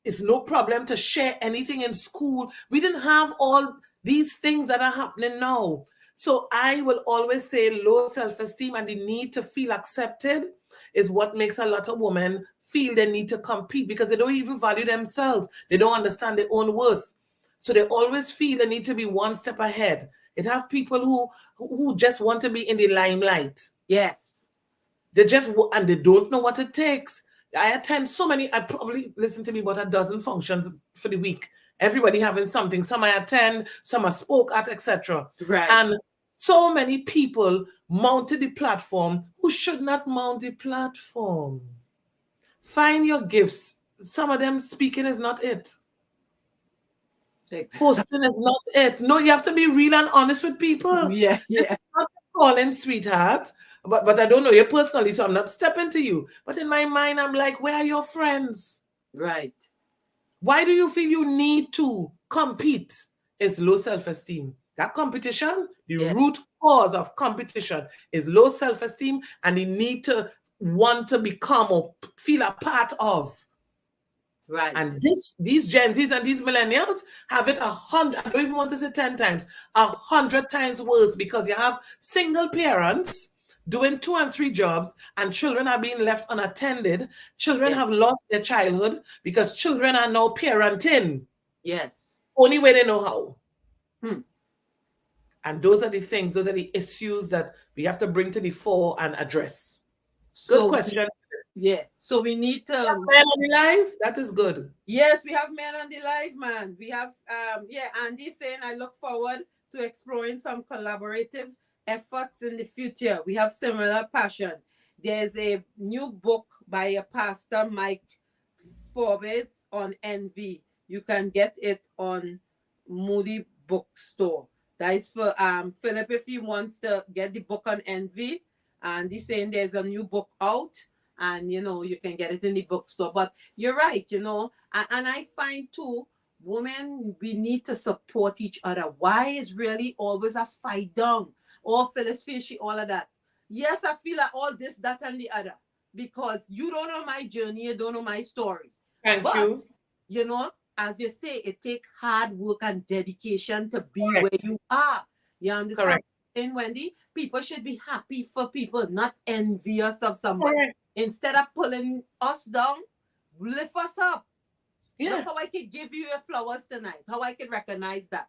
D: it's no problem to share anything in school. We didn't have all these things that are happening now. So I will always say low self-esteem and the need to feel accepted is what makes a lot of women feel they need to compete because they don't even value themselves. They don't understand their own worth. So they always feel they need to be one step ahead. It have people who just want to be in the limelight.
A: Yes.
D: They just, and they don't know what it takes. I attend so many, I probably listen to me about a dozen functions for the week. Everybody having something. Some I attend, some I spoke at, etc.
A: Right.
D: And so many people mounted the platform who should not mount the platform. Find your gifts. Some of them speaking is not it. Posting is not it. No, you have to be real and honest with people.
A: Yeah.
D: It's not calling, sweetheart. But I don't know you personally, so I'm not stepping to you. But in my mind, I'm like, where are your friends?
A: Right.
D: Why do you feel you need to compete? It's low self-esteem. That competition, the root cause of competition is low self-esteem and the need to want to become or feel a part of.
A: Right.
D: And these Gen Zs and these millennials have it 100, I don't even want to say 10 times, 100 times worse because you have single parents doing 2 and 3 jobs and children are being left unattended. Children have lost their childhood because children are now parenting.
A: Yes.
D: Only way they know how. And those are the things, those are the issues that we have to bring to the fore and address. Good question.
A: Yeah. So we need to
D: men on the live. That is good.
A: Yes, we have men on the live, man. We have Andy saying I look forward to exploring some collaborative efforts in the future. We have similar passion. There's a new book by a pastor, Mike Forbes, on envy. You can get it on Moody Bookstore. That is for Philip if he wants to get the book on envy. And he's saying there's a new book out, and you can get it in the bookstore. But you're right, and I find too, women, we need to support each other. Why is really always a fight down? Or Phyllis Fishy, all of that. Yes, I feel like all this, that, and the other. Because you don't know my journey, you don't know my story.
D: Thank you.
A: As you say, it takes hard work and dedication to be
D: Correct.
A: where you are. You understand?
D: Correct.
A: And Wendy, people should be happy for people, not envious of somebody.
D: Correct.
A: Instead of pulling us down, lift us up.
D: Yeah.
A: Look how I could give you your flowers tonight. How I could recognize that.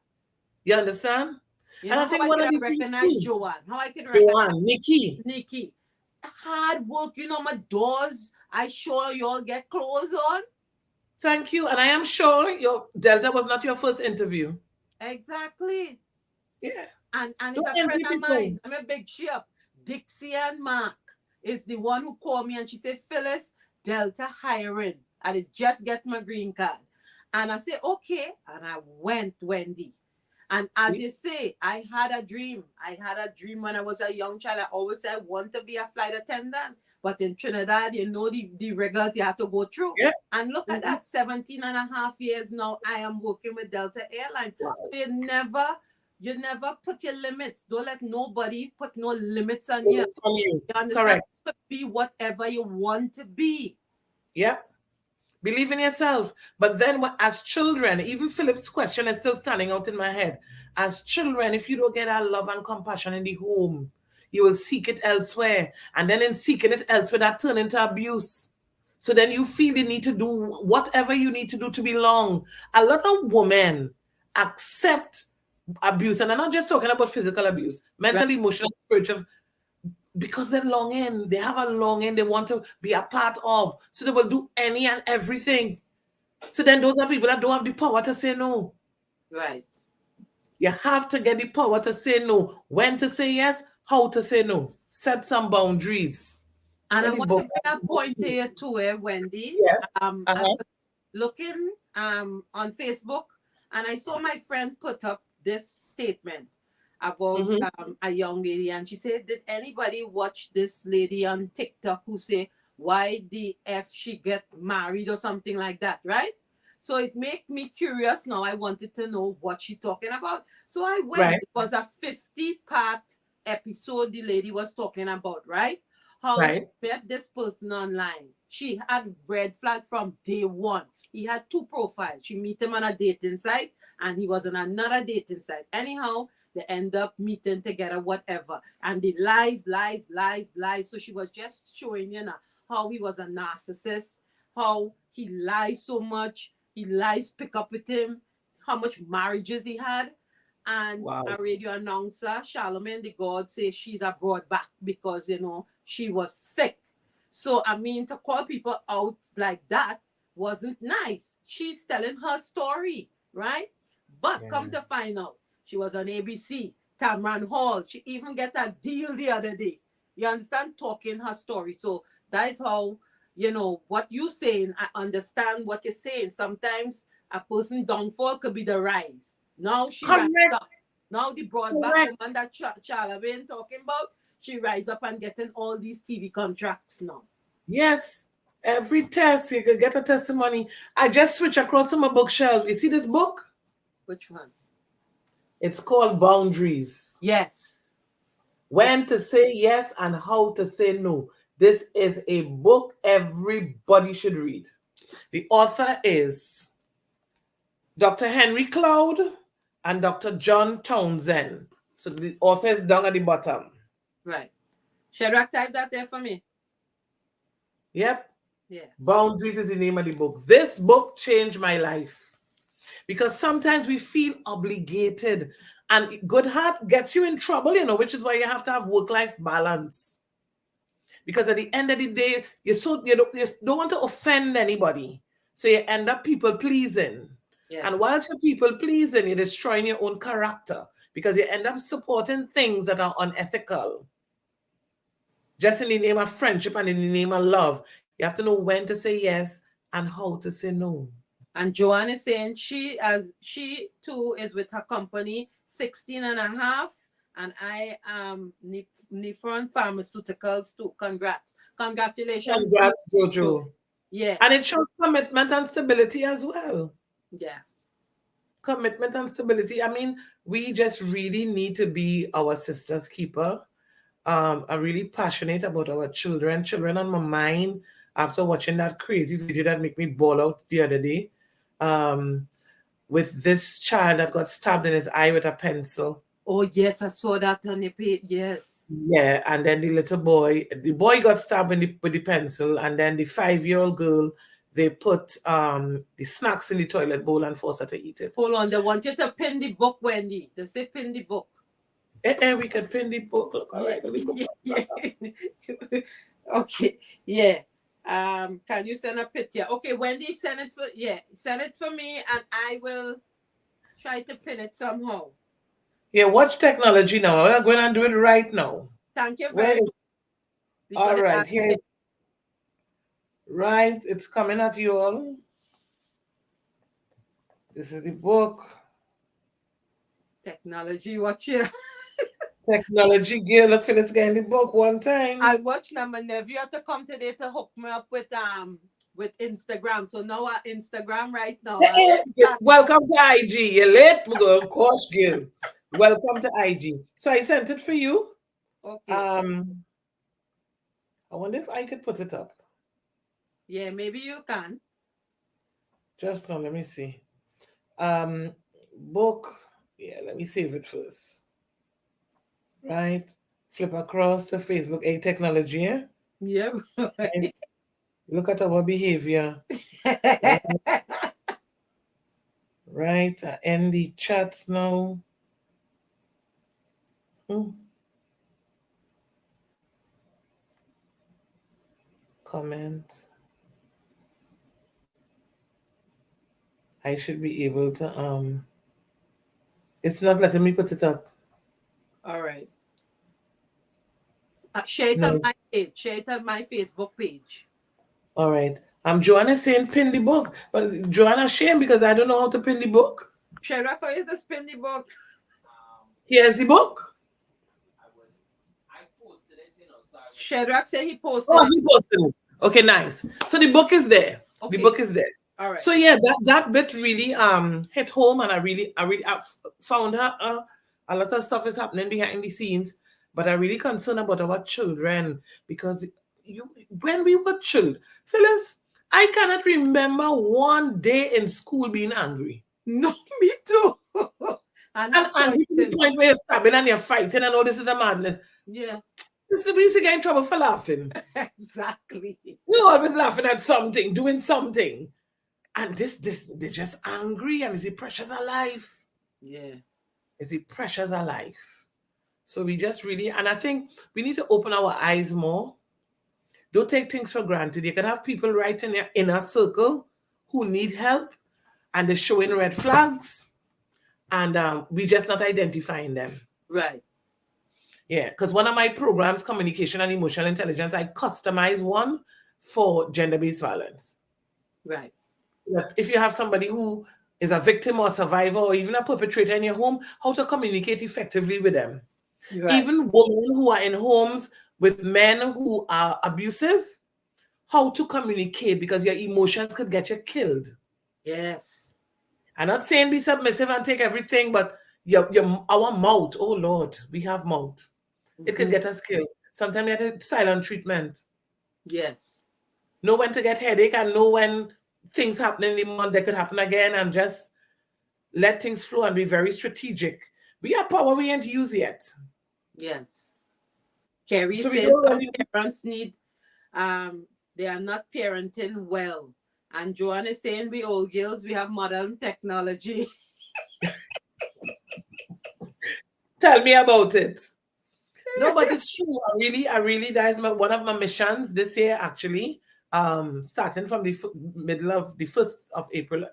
D: You understand?
A: You
D: And
A: know
D: I think
A: how I
D: one of
A: could
D: the things
A: recognize
D: too,
A: Joanne. How I could recognize
D: Joanne,
A: Nikki. Hard work. My doors, I sure you all get clothes on.
D: Thank you. And I am sure your Delta was not your first interview.
A: Exactly.
D: Yeah.
A: And it's
D: Don't
A: a friend
D: envy
A: of
D: people.
A: mine. I'm a big ship. Dixie and Mark is the one who called me and she said, Phyllis, Delta hiring. I did just get my green card. And I said, okay. And I went, Wendy. And as you say, I had a dream. I had a dream when I was a young child. I always said I want to be a flight attendant. But in Trinidad, the rigors you have to go through.
D: Yeah.
A: And look at that, 17 and a half years now, I am working with Delta Airlines.
D: Wow.
A: So you never put your limits. Don't let nobody put no limits on you.
D: It's from you.
A: You understand?
D: Correct.
A: To be whatever you want to be.
D: Yep. Believe in yourself. But then as children, even Philip's question is still standing out in my head. As children, if you don't get that love and compassion in the home, you will seek it elsewhere. And then in seeking it elsewhere, that turns into abuse. So then you feel you need to do whatever you need to do to belong. A lot of women accept abuse. And I'm not just talking about physical abuse, mental,
A: Right.
D: emotional, spiritual, because they're longing. They have a longing they want to be a part of. So they will do any and everything. So then those are people that don't have the power to say no.
A: Right.
D: You have to get the power to say no. When to say yes, how to say no. Set some boundaries.
A: And I
D: Any
A: want to
D: book-
A: bring a point to you too, Wendy.
D: Yes.
A: I
D: Uh-huh.
A: was looking on Facebook, and I saw my friend put up this statement about a young lady, and she said, did anybody watch this lady on TikTok who say, why the F she get married or something like that, right? So it made me curious now. I wanted to know what she talking about. So I went.
D: Right.
A: It was a 50-part episode the lady was talking about, right? How
D: Right.
A: she met this person online. She had red flag from day one. He had two profiles. She met him on a dating site, and he was on another dating site. Anyhow, they end up meeting together, whatever. And the lies. So she was just showing, how he was a narcissist, how he lies so much. He lies pick up with him, how much marriages he had. And
D: Wow.
A: a radio announcer, Charlemagne the God, say she's brought back because, she was sick. So, to call people out like that wasn't nice. She's telling her story, right? But come to find out, she was on ABC, Tamron Hall. She even get a deal the other day. You understand? Talking her story. So that is how, what you saying, I understand what you're saying. Sometimes a person downfall could be the rise. Now she
D: Correct.
A: rise up. Now the broad back
D: Correct.
A: woman that Charlemagne talking about, she rise up and getting all these TV contracts now.
D: Yes. Every test, you could get a testimony. I just switch across to my bookshelf. You see this book?
A: Which one?
D: It's called Boundaries.
A: Yes.
D: When to say yes and how to say no. This is a book everybody should read. The author is Dr. Henry Cloud and Dr. John Townsend. So the author is down at the bottom.
A: Right. Shadrach, type that there for me.
D: Yep.
A: Yeah.
D: Boundaries is the name of the book. This book changed my life. Because sometimes we feel obligated, and good heart gets you in trouble, which is why you have to have work-life balance. Because at the end of the day, you don't want to offend anybody. So you end up people pleasing.
A: Yes.
D: And whilst you're people pleasing, you're destroying your own character. because you end up supporting things that are unethical. Just in the name of friendship and in the name of love. You have to know when to say yes and how to say no.
A: And Joanne is saying she too is with her company 16 and a half, and I am Nifron Pharmaceuticals too. Congratulations.
D: Congrats, Jojo.
A: Yeah.
D: And it shows commitment and stability as well.
A: Yeah.
D: Commitment and stability. I mean, we just really need to be our sister's keeper. I'm really passionate about our children. Children on my mind after watching that crazy video that made me bawl out the other day. With this child that got stabbed in his eye with a pencil.
A: Oh yes, I saw that on the page. Yes.
D: Yeah, and then the boy got stabbed with the pencil, and then the 5-year-old girl, they put the snacks in the toilet bowl and forced her to eat it.
A: Hold on, they want you to pin the book, Wendy. They say pin the book.
D: We could pin the book. Look, all right.
A: Yeah. Okay. Yeah. Can you send a picture? Okay, Wendy, send it for me, and I will try to pin it somehow.
D: Yeah, watch technology now. I'm going to do it right now.
A: Thank you very much.
D: All right, here's right. It's coming at you all. This is the book.
A: Technology, watch here.
D: Technology, girl. Look for this guy in the book one time.
A: I watched now. My nephew had to come today to hook me up with Instagram. So now our Instagram right now.
D: Welcome to IG. You're late, of course, girl. Welcome to IG. So I sent it for you.
A: Okay.
D: I wonder if I could put it up.
A: Yeah, maybe you can.
D: Just now, let me see. Book. Yeah, let me save it first. Right. Flip across to Facebook. Technology. Yeah.
A: Yeah.
D: Nice. Look at our behavior. Right. I end the chat now. Comment. I should be able to it's not letting me put it up.
A: All right. Share it on my page. Share it on my Facebook page.
D: All right. Joanna saying pin the book, but Joanna shame because I don't know how to pin the book.
A: Shadrach, how you to pin the book?
D: Here's the book.
C: I posted it, so
A: Shadrach said he posted
D: it.
A: He
D: posted it. Okay, nice. So the book is there. Okay. The book is there.
A: All right.
D: So yeah, that bit really hit home, and I found her a lot of stuff is happening behind the scenes, but I'm really concerned about our children because when we were children, Phyllis, I cannot remember one day in school being angry.
A: No, me too.
D: And angry to the point where you're stabbing and you're fighting and all this is a madness.
A: Yeah.
D: This is the reason you get in trouble for laughing.
A: Exactly.
D: You're always laughing at something, doing something. And this, they're just angry, and is the pressures of life.
A: Yeah.
D: Is the pressures of life. So we just really, and I think we need to open our eyes more. Don't take things for granted. You could have people right in your inner circle who need help, and they're showing red flags, and we just not identifying them.
A: Right.
D: Yeah, because one of my programs, Communication and Emotional Intelligence, I customize one for gender-based violence.
A: Right.
D: If you have somebody who is a victim or survivor or even a perpetrator in your home, how to communicate effectively with them. Right. Even women who are in homes with men who are abusive, how to communicate, because your emotions could get you killed.
A: Yes.
D: I'm not saying be submissive and take everything, but our mouth, oh Lord, we have mouth. It could get us killed. Sometimes we have to silent treatment.
A: Yes.
D: Know when to get headache and know when things happen in the month that could happen again, and just let things flow and be very strategic. We have power we ain't used yet.
A: Yes. Carrie
D: so
A: says some parents need, they are not parenting well. And Joanne is saying we old girls, we have modern technology.
D: Tell me about it. No, but it's true. I really, that is one of my missions this year, actually. Starting from the middle of the 1st of April,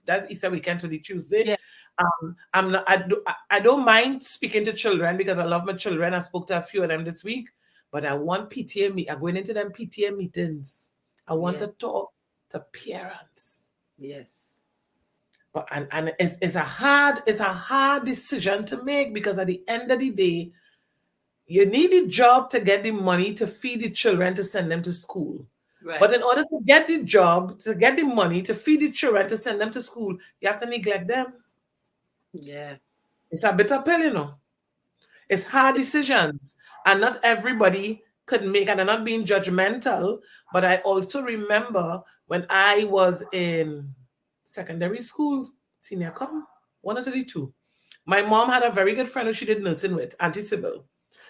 D: that's Easter weekend to the Tuesday. I'm not. I don't mind speaking to children because I love my children. I spoke to a few of them this week, but I want PTA I'm going into them PTA meetings. I want
A: Yeah.
D: to talk to parents.
A: Yes.
D: But and it's a hard decision to make because at the end of the day, you need a job to get the money to feed the children to send them to school.
A: Right.
D: But in order to get the job, to get the money to feed the children to send them to school, you have to neglect them.
A: Yeah.
D: It's a bitter pill, you know. It's hard decisions. And not everybody could make, and I'm not being judgmental, but I also remember when I was in secondary school, senior com, one or two. My mom had a very good friend who she did nursing with, Auntie Sybil.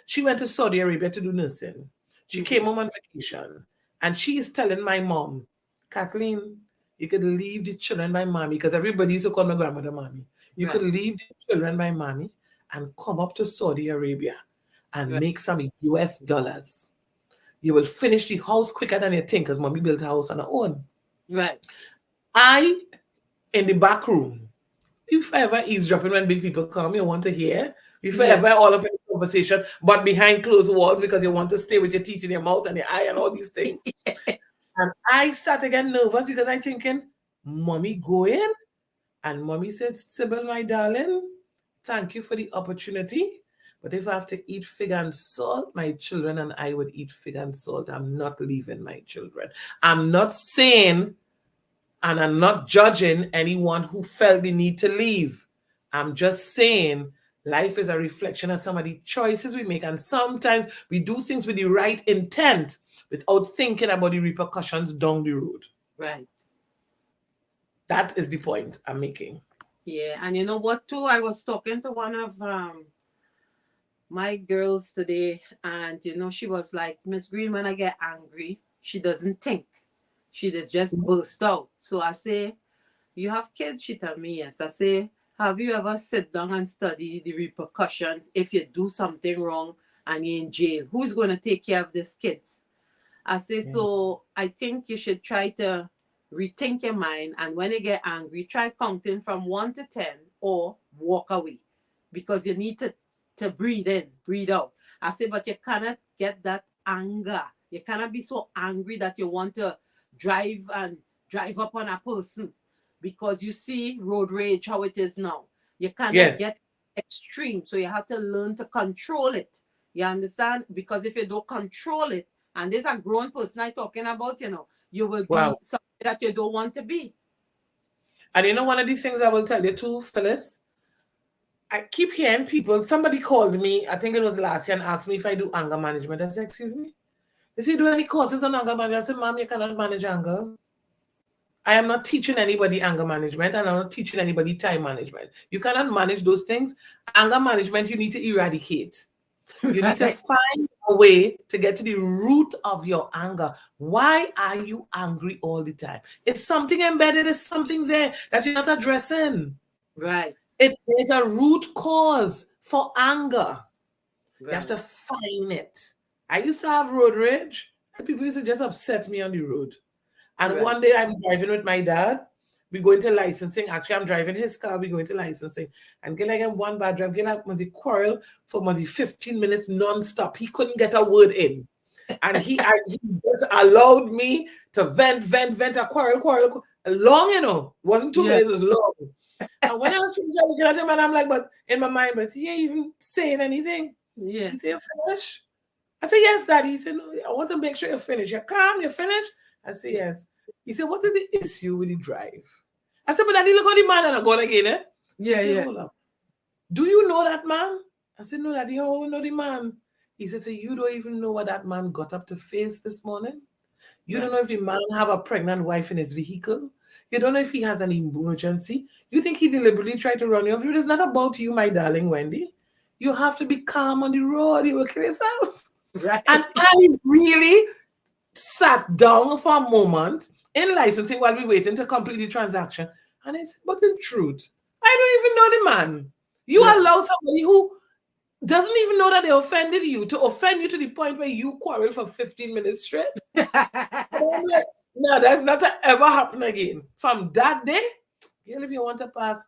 D: She went to Saudi Arabia to do nursing. She came home on vacation, and she is telling my mom, Kathleen, you could leave the children by mommy, because everybody used to call my grandmother mommy. You could leave the children by mommy and come up to Saudi Arabia and make some US dollars. You will finish the house quicker than you think, because mommy built a house on her own.
A: Right.
D: I, in the back room, if ever eavesdropping when big people come, you want to hear. If ever all up in the conversation, but behind closed walls because you want to stay with your teeth in your mouth and your eye and all these things. And I started getting nervous because I'm thinking, mommy go in. And mommy said, Sybil, my darling, thank you for the opportunity. But if I have to eat fig and salt, my children and I would eat fig and salt. I'm not leaving my children. I'm not saying, and I'm not judging anyone who felt the need to leave. I'm just saying life is a reflection of some of the choices we make. And sometimes we do things with the right intent without thinking about the repercussions down the road.
A: Right.
D: That is the point I'm making.
A: Yeah. And you know what, too? I was talking to one of my girls today, and, you know, she was like, Miss Green, when I get angry, she doesn't think. She just burst out. So I say, you have kids? She tell me yes. I say, have you ever sit down and study the repercussions if you do something wrong and you're in jail? Who's going to take care of these kids? I say, so I think you should try to rethink your mind, and when you get angry, try counting from 1 to 10 or walk away, because you need to breathe in, breathe out. I say, but you cannot get that anger. You cannot be so angry that you want to drive up on a person, because you see road rage, how it is now. You cannot get extreme. So you have to learn to control it. You understand? Because if you don't control it, and there's a grown person I'm talking about, you know, you will be something that you don't want to be.
D: And you know, one of these things I will tell you too, Phyllis, I keep hearing people, somebody called me, I think it was last year, and asked me if I do anger management. I said, excuse me? They say, do any courses on anger management? I said, ma'am, you cannot manage anger. I am not teaching anybody anger management, and I'm not teaching anybody time management. You cannot manage those things. Anger management, you need to eradicate. You need to find a way to get to the root of your anger. Why are you angry all the time? It's something embedded, it's something there that you're not addressing.
A: Right.
D: It is a root cause for anger. Right. You have to find it. I used to have road rage, and people used to just upset me on the road. And one day I'm driving with my dad. We go into licensing. Actually, I'm driving his car. We go into licensing. And get like one bad drive. Get like the quarrel for 15 minutes non-stop. He couldn't get a word in. And he just allowed me to vent, a quarrel. Long, you know. It wasn't 2 minutes, it was long. And when I was looking at him, and I'm like, but in my mind, but he ain't even saying anything.
A: Yeah.
D: He said, you finish? I said, yes, Daddy. He said, no, I want to make sure you finish. You're calm, you finish? I said, yes. He said, what is the issue with the drive? I said, but Daddy, look at the man and I go again, eh?
A: Yeah,
D: said, hold up. Do you know that man? I said, no, Daddy, how do you know the man? He said, so you don't even know what that man got up to face this morning? You don't know if the man have a pregnant wife in his vehicle? You don't know if he has an emergency? You think he deliberately tried to run you off? It is not about you, my darling Wendy. You have to be calm on the road. You will kill yourself.
A: Right.
D: And I really sat down for a moment in licensing while we waiting to complete the transaction. And I said, but in truth, I don't even know the man. You allow somebody who doesn't even know that they offended you to offend you to the point where you quarrel for 15 minutes straight. I'm like, no, that's not to ever happen again. From that day, girl, if you want to pass.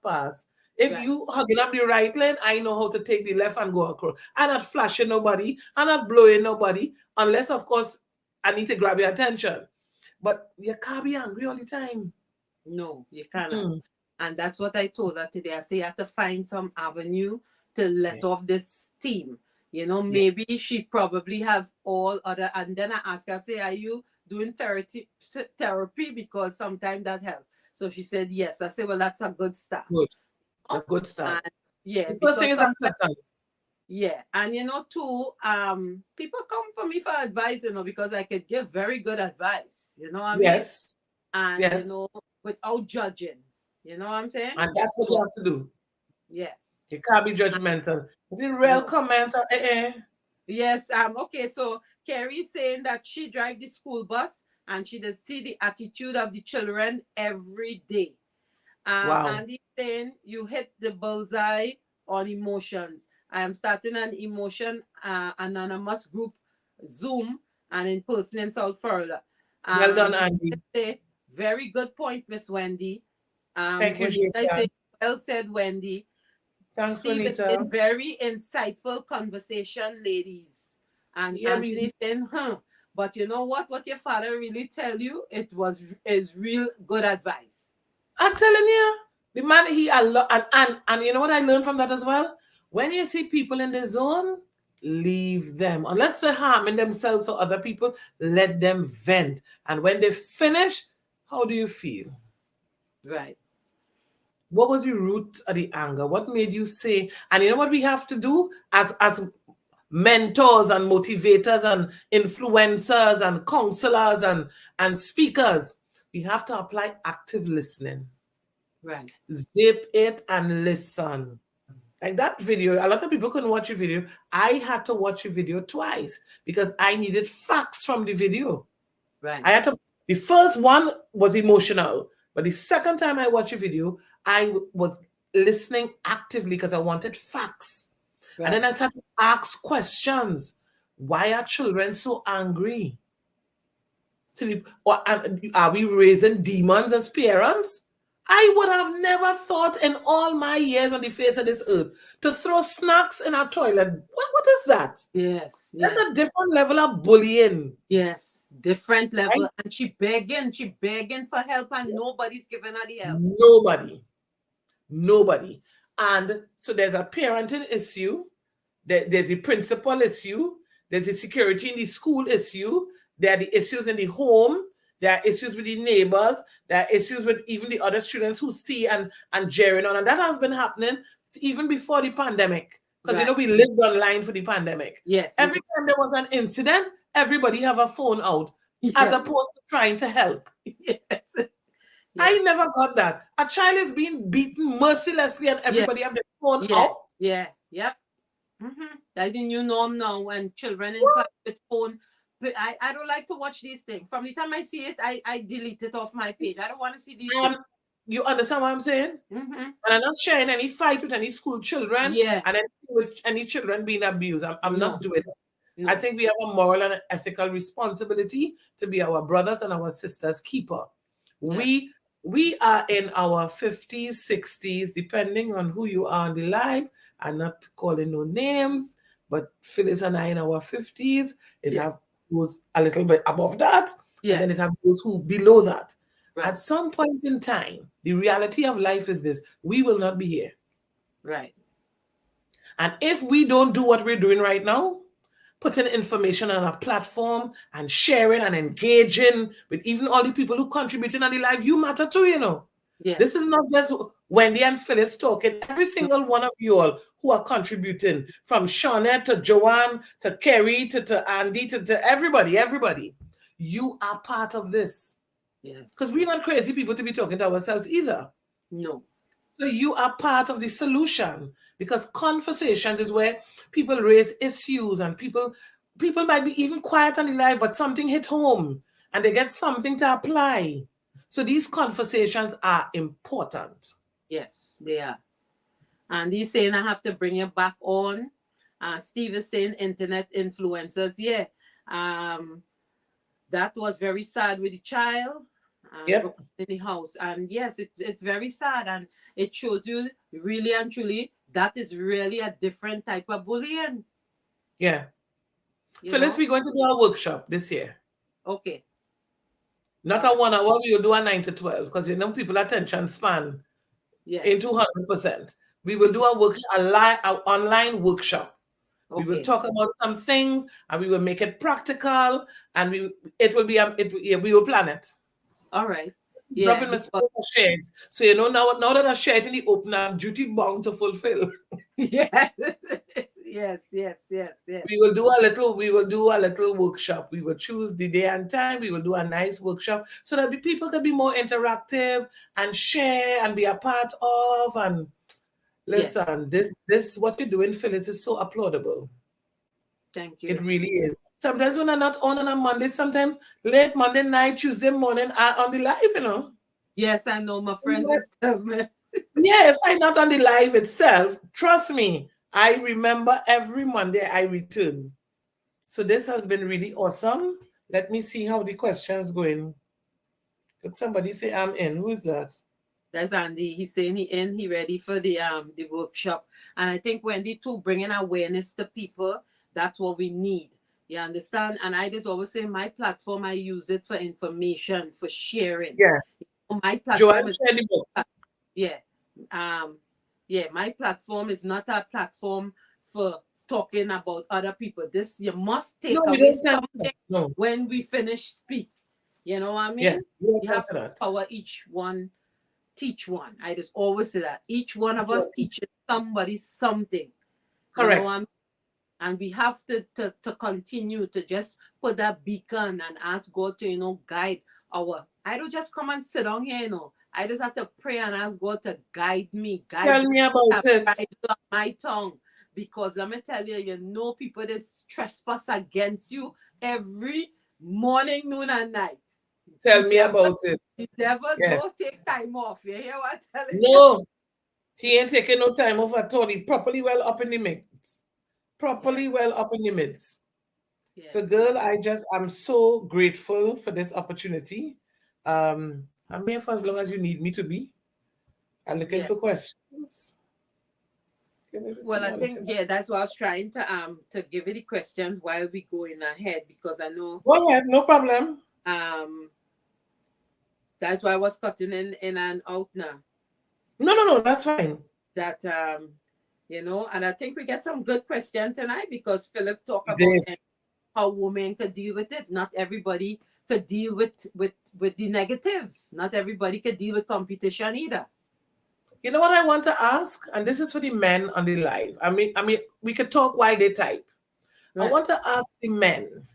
D: If
A: Right.
D: you hugging up the right lane, I know how to take the left and go across. I'm not flashing nobody. I'm not blowing nobody. Unless, of course, I need to grab your attention. But you can't be angry all the time.
A: No, you cannot.
D: Mm.
A: And that's what I told her today. I say you have to find some avenue to
D: Yeah.
A: let off this steam. You know,
D: Yeah.
A: maybe she probably have all other, and then I ask her, say, are you doing therapy? Because sometimes that helps. So she said, yes. I said, well, that's a good start.
D: Good. A
A: Oh,
D: good start.
A: and yeah,
D: The first thing
A: because
D: is
A: sometimes,
D: acceptance.
A: yeah. And you know, too, people come for me for advice, you know, because I could give very good advice. You know what I mean?
D: Yes.
A: And you
D: Yes.
A: know, without judging. You know what I'm saying?
D: And that's what you
A: So
D: have to do.
A: yeah.
D: You can't be judgmental. Is it real
A: No.
D: comments?
A: Yes. Okay. So Carrie saying that she drive the school bus and she does see the attitude of the children every day.
D: Wow.
A: Andy saying you hit the bullseye on emotions. I am starting an emotion anonymous group, Zoom, and in person in South Florida.
D: Well done, Andy.
A: Say, very good point, Miss Wendy.
D: Thank you,
A: Juanita
D: Jason.
A: say, well said, Wendy.
D: Thanks,
A: Steve is
D: Juanita.
A: saying very insightful conversation, ladies. And
D: Yeah,
A: Anthony saying, but you know what? What your father really tell you, is real good advice.
D: I'm telling you, the man and you know what I learned from that as well? When you see people in the zone, leave them. Unless they're harming themselves or other people, let them vent. And when they finish, how do you feel?
A: Right.
D: What was the root of the anger? What made you say? And you know what we have to do as mentors and motivators and influencers and counselors and speakers? We have to apply active listening.
A: Right.
D: Zip it and listen. Like that video, a lot of people couldn't watch a video. I had to watch a video twice because I needed facts from the video.
A: Right.
D: The first one was emotional, but the second time I watched a video, I was listening actively because I wanted facts.
A: Right.
D: And then I started to ask questions. Why are children so angry? Are we raising demons as parents? I would have never thought in all my years on the face of this earth to throw snacks in our toilet. What is that?
A: Yes.
D: That's
A: Yes.
D: a different level of bullying.
A: Yes. Different level.
D: Right?
A: And she begging for help, and nobody's giving her the help.
D: Nobody. And so there's a parenting issue. There's a principal issue. There's a security in the school issue. There are the issues in the home. There are issues with the neighbors. There are issues with even the other students who see and jeering on. And that has been happening even before the pandemic. Because, you know, we lived online for the pandemic.
A: Yes.
D: Every time there was an incident, everybody have a phone out
A: Yes.
D: as opposed to trying to help.
A: Yes.
D: I never got that. A child is being beaten mercilessly and everybody have their phone out.
A: Yeah. Yep. That's a new norm now when children in class with phone. But I don't like to watch these things. From the time I see it, I delete it off my page. I don't want to see these things.
D: You understand what I'm saying? And I'm not sharing any fight with any school children and with any children being abused. I'm not doing it. No. I think we have a moral and ethical responsibility to be our brothers and our sisters' keeper. Yeah. We are in our 50s, 60s, depending on who you are in the life. I'm not calling no names, but Phyllis and I in our 50s, it have those a little bit above that, and then it have those who below that. Right. At some point in time, the reality of life is this: we will not be here.
A: Right.
D: And if we don't do what we're doing right now, putting information on a platform and sharing and engaging with even all the people who contributing on the life, you matter too, you know. Yes. This is not just Wendy and Phyllis talking. Every single one of you all who are contributing, from Shawnette to Joanne to Kerry to Andy to everybody, you are part of this. Yes. Because we're not crazy people to be talking to ourselves either. No. So you are part of the solution, because conversations is where people raise issues and people might be even quiet on the live, but something hit home and they get something to apply. So these conversations are important. Yes, they are. And he's saying I have to bring you back on. Steve is saying internet influencers. Yeah. That was very sad with the child. Yep.
A: in the house. And yes, it's very sad, and it shows you really and truly that is really a different type of bullying.
D: Yeah.
A: You
D: Phyllis,
A: know?
D: we're going to do a workshop this year.
A: Okay.
D: Not a 1 hour, we will do a 9 to 12 because you know people attention span
A: Yes.
D: into 100%. We will do a workshop, an online workshop. We will
A: Okay.
D: talk about some things and we will make it practical and we will plan it.
A: All right. Yeah.
D: Dropping my shares. So you know now that I share it in the open, I'm duty bound to fulfill.
A: Yes. Yes.
D: We will do a little workshop. We will choose the day and time. We will do a nice workshop so that the people can be more interactive and share and be a part of. And listen, this what you're doing, Phyllis, is so applaudable.
A: Thank you.
D: It really is. Sometimes when I'm not on a Monday, sometimes late Monday night, Tuesday morning, I'm on the live, you know.
A: Yes, I know my friends is telling me.
D: Yeah, if I'm not on the live itself, trust me, I remember every Monday I return. So this has been really awesome. Let me see how the questions going. Did somebody say I'm in? Who's that?
A: That's Andy. He's saying he ready for the workshop. And I think Wendy too, bringing awareness to people, that's what we need. You understand? And I just always say my platform, I use it for information, for sharing.
D: Yeah.
A: My platform
D: Joanne
A: is
D: shared the book.
A: yeah. My platform is not a platform for talking about other people. This you must take away something when we finish speak. You know what I mean?
D: Yeah,
A: you have to empower each one, teach one. I just always say that. Each one of us teaches somebody something.
D: Correct.
A: You know what I mean? And we have to continue to just put that beacon and ask God to, guide our. I don't just come and sit down here, I just have to pray and ask God to guide me.
D: Tell me about it.
A: My tongue. Because let me tell you, people that trespass against you every morning, noon, and night.
D: Tell me about it.
A: The devil don't take time off. You hear what I'm telling you?
D: No, he ain't taking no time off at all. He properly well up in the mix. Well up in the midst. Yes. So girl, I'm so grateful for this opportunity. I'm here for as long as you need me to be. I'm looking for questions.
A: Well, I think that's why I was trying to give you the questions while we going ahead, because I know.
D: Go ahead, no problem.
A: That's why I was cutting in and out now.
D: No, that's fine.
A: That and I think we get some good questions tonight, because Philip talked about how women could deal with it. Not everybody could deal with the negative. Not everybody could deal with competition either.
D: You know what I want to ask, and this is for the men on the live. I mean, we could talk while they type. Right. I want to ask the men,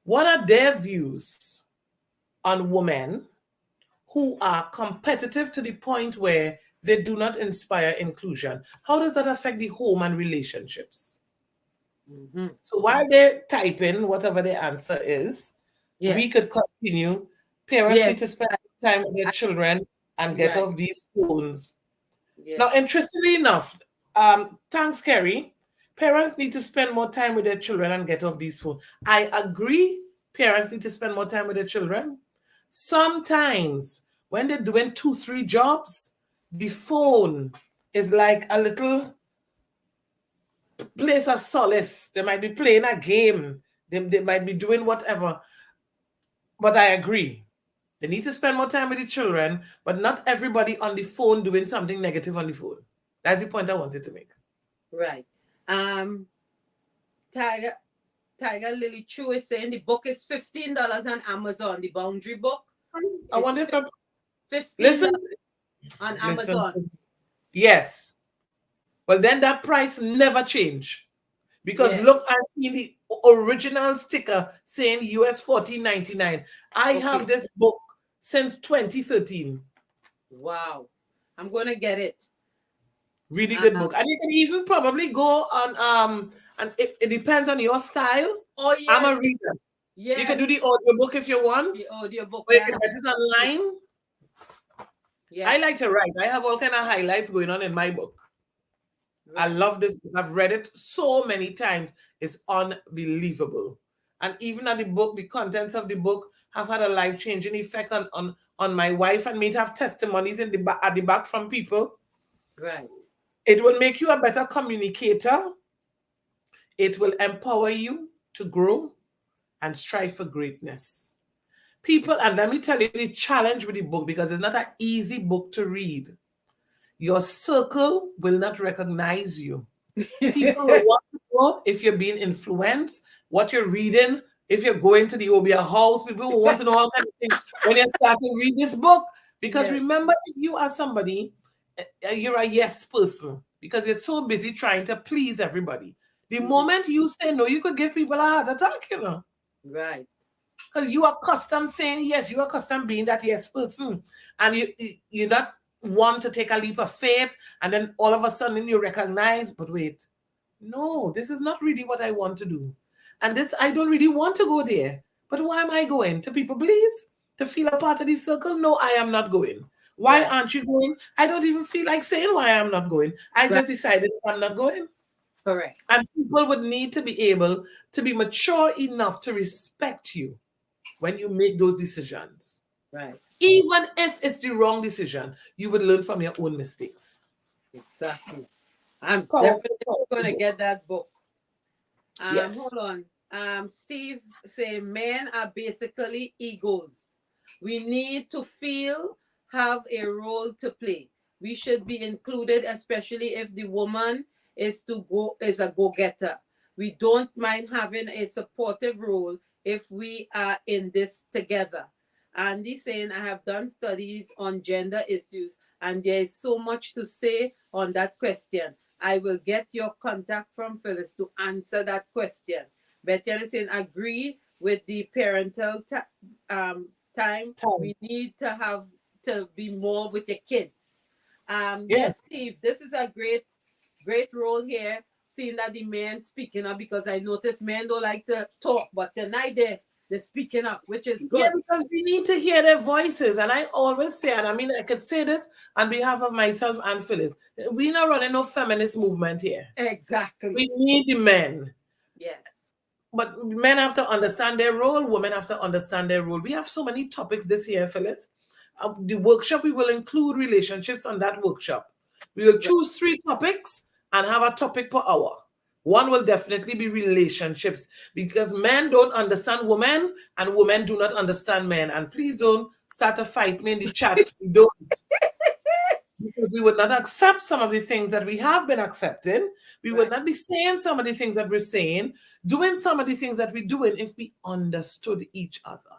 D: what are their views on women who are competitive to the point where they do not inspire inclusion? How does that affect the home and relationships? Mm-hmm. So while they're typing, whatever the answer is, we could continue. Parents need to spend time with their children and get off these phones. Yes. Now, interestingly enough, thanks, Kerry. Parents need to spend more time with their children and get off these phones. I agree. Parents need to spend more time with their children. Sometimes when they're doing 2-3 jobs, the phone is like a little place of solace. They might be playing a game. They might be doing whatever. But I agree. They need to spend more time with the children, but not everybody on the phone doing something negative on the phone. That's the point I wanted to make.
A: Right. Tiger Lily Chu is saying the book is $15 on Amazon, the Boundary book.
D: I wonder if
A: $15 on Amazon.
D: Yes. Well, then that price never change. Because look, I see the original sticker saying US $14.99. I have this book since 2013.
A: Wow. I'm going to get it.
D: Really good book. And you can even probably go on, and it depends on your style.
A: Oh, yes.
D: I'm a reader. Yes. You can do the audiobook if you want.
A: The audiobook.
D: Or you can get it online. Yeah. I like to write. I have all kind of highlights going on in my book. Right. I love this book. I've read it so many times. It's unbelievable. And even at the book, the contents of the book have had a life-changing effect on my wife and me to have testimonies in the at the back from people.
A: Right.
D: It will make you a better communicator. It will empower you to grow and strive for greatness. People, and let me tell you the challenge with the book, because it's not an easy book to read. Your circle will not recognize you. People will want to know if you're being influenced, what you're reading, if you're going to the Obia house. People will want to know all kinds of things when you start to read this book. Because
A: Yes.
D: remember, if you are somebody, you're a yes person because you're so busy trying to please everybody. The moment you say no, you could give people a heart attack, you know.
A: Right.
D: Because you are accustomed saying yes, you are accustomed being that yes person. And you not want to take a leap of faith, and then all of a sudden you recognize, but wait, no, this is not really what I want to do. And this, I don't really want to go there. But why am I going? To people please? To feel a part of this circle? No, I am not going. Why
A: Right.
D: aren't you going? I don't even feel like saying why I'm not going. I just decided I'm not going.
A: Correct.
D: And people would need to be able to be mature enough to respect you when you make those decisions.
A: Right.
D: Even if it's the wrong decision, you would learn from your own mistakes.
A: Exactly. I'm
D: Powerful,
A: definitely
D: powerful
A: going to
D: book.
A: get that book.
D: Yes.
A: Hold on. Steve say men are basically egos. We need to feel, have a role to play. We should be included, especially if the woman is a go-getter. We don't mind having a supportive role if we are in this together. Andy saying, I have done studies on gender issues and there is so much to say on that question. I will get your contact from Phyllis to answer that question. Betty is saying, agree with the parental time. We need to have to be more with your kids. Yes, Steve, this is a great role here, seeing that the men speaking up, because I notice men don't like to talk, but tonight they're speaking up, which is good.
D: Yeah, because we need to hear their voices. And I always say, and I mean, I could say this on behalf of myself and Phyllis, we're not running no feminist movement here.
A: Exactly.
D: We need the men.
A: Yes.
D: But men have to understand their role. Women have to understand their role. We have so many topics this year, Phyllis. The workshop, we will include relationships on that workshop. We will choose 3 topics and have a topic per hour. One will definitely be relationships, because men don't understand women and women do not understand men. And please don't start a fight me in the chat. We don't. Because we would not accept some of the things that we have been accepting. We would not be saying some of the things that we're saying, doing some of the things that we're doing if we understood each other.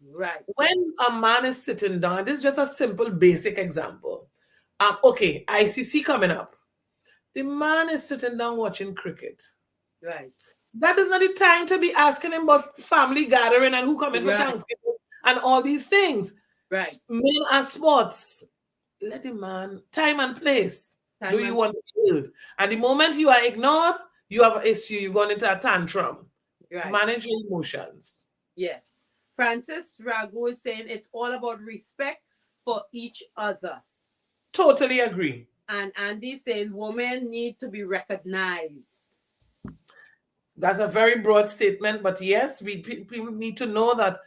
A: Right.
D: When a man is sitting down, this is just a simple, basic example. Okay, ICC coming up. The man is sitting down watching cricket.
A: Right.
D: That is not the time to be asking him about family gathering and who coming for Thanksgiving and all these things.
A: Right.
D: Men and sports. Let the man, time and place. Do you want to be heard? And the moment you are ignored, you have an issue, you've gone into a tantrum.
A: Right.
D: Manage your emotions.
A: Yes. Francis Ragu is saying it's all about respect for each other.
D: Totally agree.
A: And Andy saying women need to be recognized.
D: That's a very broad statement, but yes, people need to know that.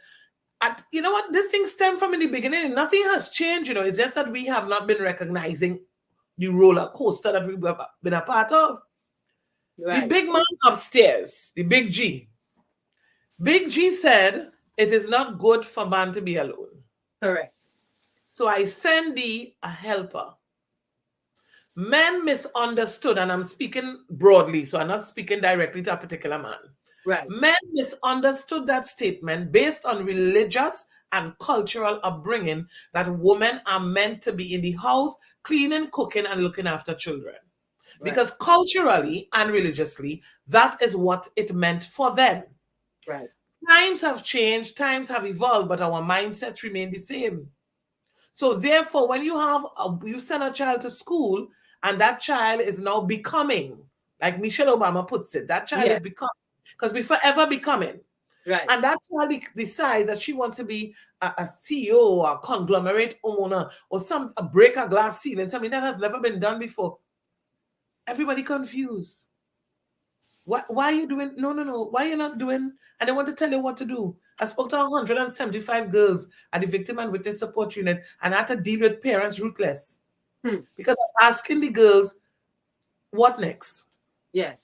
D: You know what? This thing stemmed from in the beginning. Nothing has changed. It's just that we have not been recognizing the roller coaster that we've been a part of. Right. The big man upstairs, the big G. Big G said, it is not good for man to be alone.
A: Correct.
D: So I send thee a helper. Men misunderstood, and I'm speaking broadly, so I'm not speaking directly to a particular man.
A: Right.
D: Men misunderstood that statement based on religious and cultural upbringing that women are meant to be in the house, cleaning, cooking, and looking after children. Right. Because culturally and religiously, that is what it meant for them.
A: Right.
D: Times have changed, times have evolved, but our mindsets remain the same. So therefore, when you send a child to school and that child is now becoming, like Michelle Obama puts it, that child is becoming. Because we're forever becoming.
A: Right.
D: And that's why he decides that she wants to be a CEO or a conglomerate owner or break a glass ceiling, something that has never been done before. Everybody confused. Why are you doing? No. Why are you not doing? And they want to tell you what to do. I spoke to 175 girls at the Victim and Witness Support Unit, and I had to deal with parents ruthless. Because I'm asking the girls, what next?
A: Yes.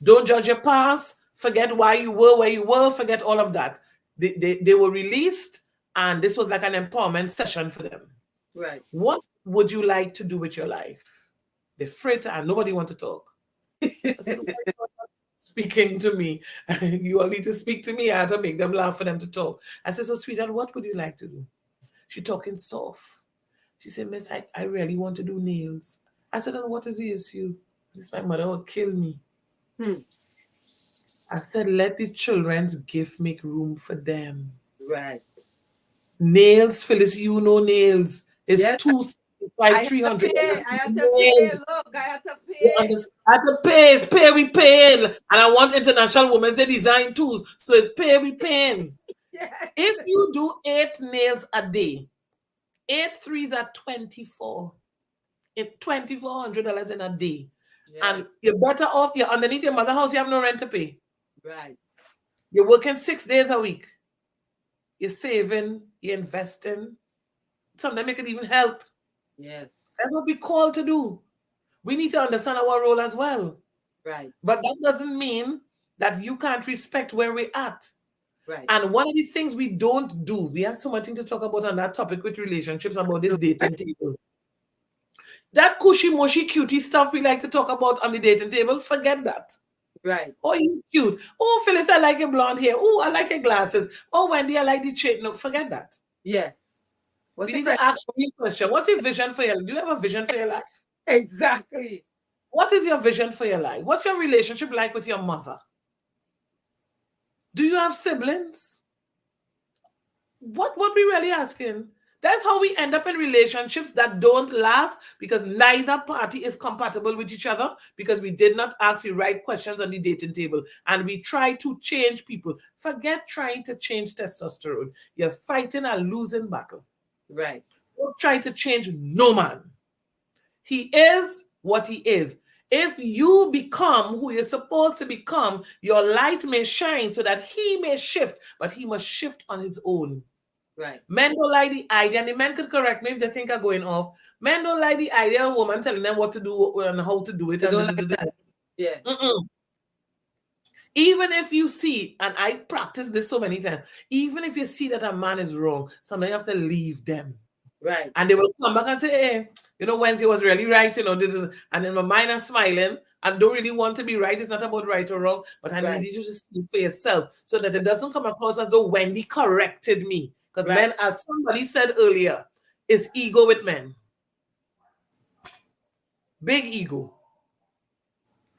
D: Don't judge your past. Forget why you were where you were. Forget all of that. They were released, and this was like an empowerment session for them.
A: Right.
D: What would you like to do with your life? They're afraid to, and nobody want to talk. I said, "Why are you not speaking to me? You all need to speak to me." I had to make them laugh for them to talk. I said, "So, sweetheart, what would you like to do?" She talking soft. She said, "Miss, I really want to do nails." I said, "And what is the issue?" This my mother will kill me. I said, "Let the children's gift make room for them."
A: Right.
D: Nails, Phyllis, you know nails. It's
A: Yes.
D: $275, $300.
A: I had to pay. Look, I had to pay.
D: I had to pay. It's pay we paying. And I want International Women's Day design tools. So it's pay we paying.
A: Yes.
D: If you do 8 nails a day, 8 threes are 24. It's $2,400 in a day.
A: Yes.
D: And you're better off. You're underneath your mother's house. You have no rent to pay.
A: Right.
D: You're working 6 days a week. You're saving. You're investing. Sometimes it can even help.
A: Yes.
D: That's what we call to do. We need to understand our role as well.
A: Right.
D: But that doesn't mean that you can't respect where we're at.
A: Right.
D: And one of the things we don't do, we have so much to talk about on that topic with relationships, about this dating table. That cushy-mushy cutie stuff we like to talk about on the dating table, forget that.
A: Right.
D: Oh, you cute. Oh, Phyllis, I like your blonde hair. Oh, I like your glasses. Oh, Wendy, I like the chain. No, forget that.
A: Yes.
D: We need to ask you a question. What's your vision for your life? Do you have a vision for your life?
A: Exactly.
D: What is your vision for your life? What's your relationship like with your mother? Do you have siblings? What we really asking? That's how we end up in relationships that don't last, because neither party is compatible with each other, because we did not ask the right questions on the dating table, and we try to change people. Forget trying to change testosterone. You're fighting a losing battle.
A: Right.
D: Don't try to change no man. He is what he is. If you become who you're supposed to become, your light may shine so that he may shift, but he must shift on his own.
A: Right.
D: Men don't like the idea, and the men could correct me if they think I'm going off. Men don't like the idea of a woman telling them what to do and how to do it.
A: Yeah.
D: Even if you see, and I practice this so many times, even if you see that a man is wrong, sometimes you have to leave them.
A: Right.
D: And they will come back and say, hey, Wednesday was really right, and in my mind I'm smiling. I don't really want to be right. It's not about right or wrong, but I need you to see for yourself so that it doesn't come across as though Wendy corrected me. Because men, as somebody said earlier, is ego with men. Big ego.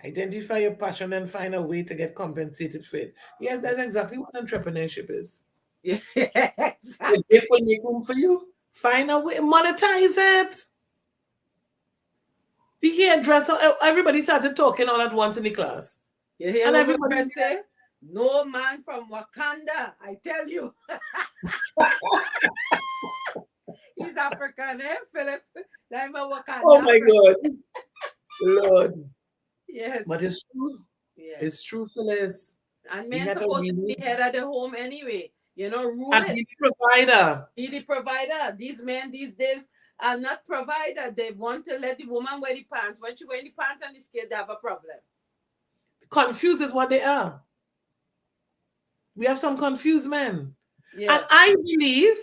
D: Identify your passion and find a way to get compensated for it. Yes, that's exactly what entrepreneurship is.
A: Yeah.
D: It will make room for you. Find a way, monetize it. The hairdresser, everybody started talking all at once in the class.
A: You hear
D: and
A: what
D: everybody
A: my friend say? No man from Wakanda, I tell you. He's African, Philip? I'm a Wakanda.
D: Oh my God. Lord.
A: Yes.
D: But it's true.
A: Yes.
D: It's true, Phyllis.
A: And men supposed to be head of the home anyway. Rule
D: and
A: it.
D: Be the provider.
A: Be the provider. These men these days are not provider. They want to let the woman wear the pants. When she wear the pants and the skirt, they have a problem.
D: Confused is what they are. We have some confused men.
A: Yeah.
D: And I believe,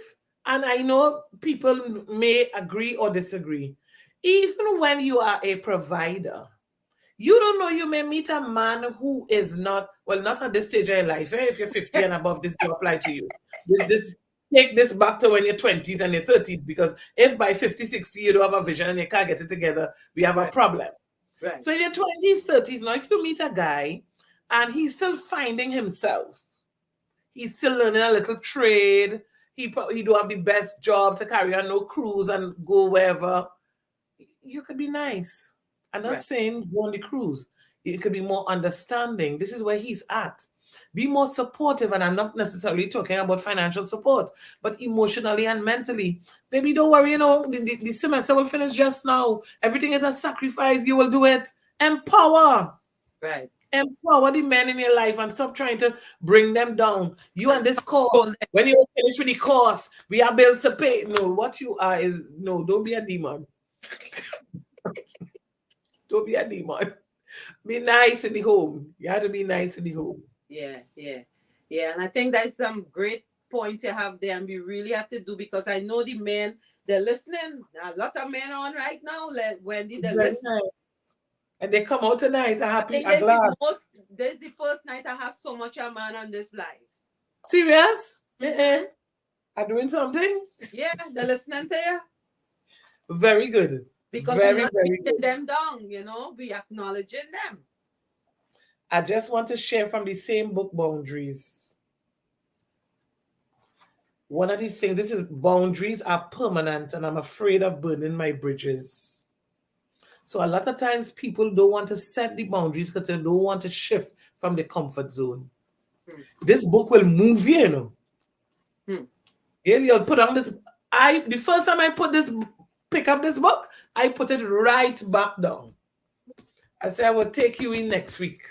D: and I know people may agree or disagree, even when you are a provider, you don't know, you may meet a man who is not at this stage of your life. If you're 50 and above, this will apply to you. Take this back to when you're 20s and your 30s, because if by 50, 60, you don't have a vision and you can't get it together, we have a problem.
A: Right.
D: So in your 20s, 30s, now if you meet a guy and he's still finding himself, he's still learning a little trade, he don't have the best job to carry on no cruise and go wherever, you could be nice. I'm not saying go on the cruise. It could be more understanding. This is where he's at. Be more supportive, and I'm not necessarily talking about financial support, but emotionally and mentally. Baby, don't worry, the semester will finish just now. Everything is a sacrifice. You will do it. Empower.
A: Right.
D: Empower the men in your life and stop trying to bring them down. You and this course, when you finish with the course, we have bills to pay. No, what you are is no, don't be a demon. Don't be a demon. Be nice in the home. You have to be nice in the home.
A: Yeah, yeah, yeah. And I think that's some great points you have there, and we really have to do, because I know the men, they're listening. A lot of men on right now, Wendy, they're
D: Very
A: listening.
D: nice. And they come out tonight. I'm
A: I
D: happy.
A: think
D: I'm glad.
A: this is the first night I have so much a man on this live.
D: Serious? Are doing something?
A: Yeah, they're listening to you.
D: Very good.
A: Because
D: very,
A: we're not
D: very
A: beating
D: good.
A: them down, we acknowledging them.
D: I just want to share from the same book, Boundaries. One of the things, this is boundaries are permanent, and I'm afraid of burning my bridges. So a lot of times people don't want to set the boundaries because they don't want to shift from the comfort zone. This book will move you, Yeah, you'll put on this. The first time I pick up this book, I put it right back down. I said I will take you in next week.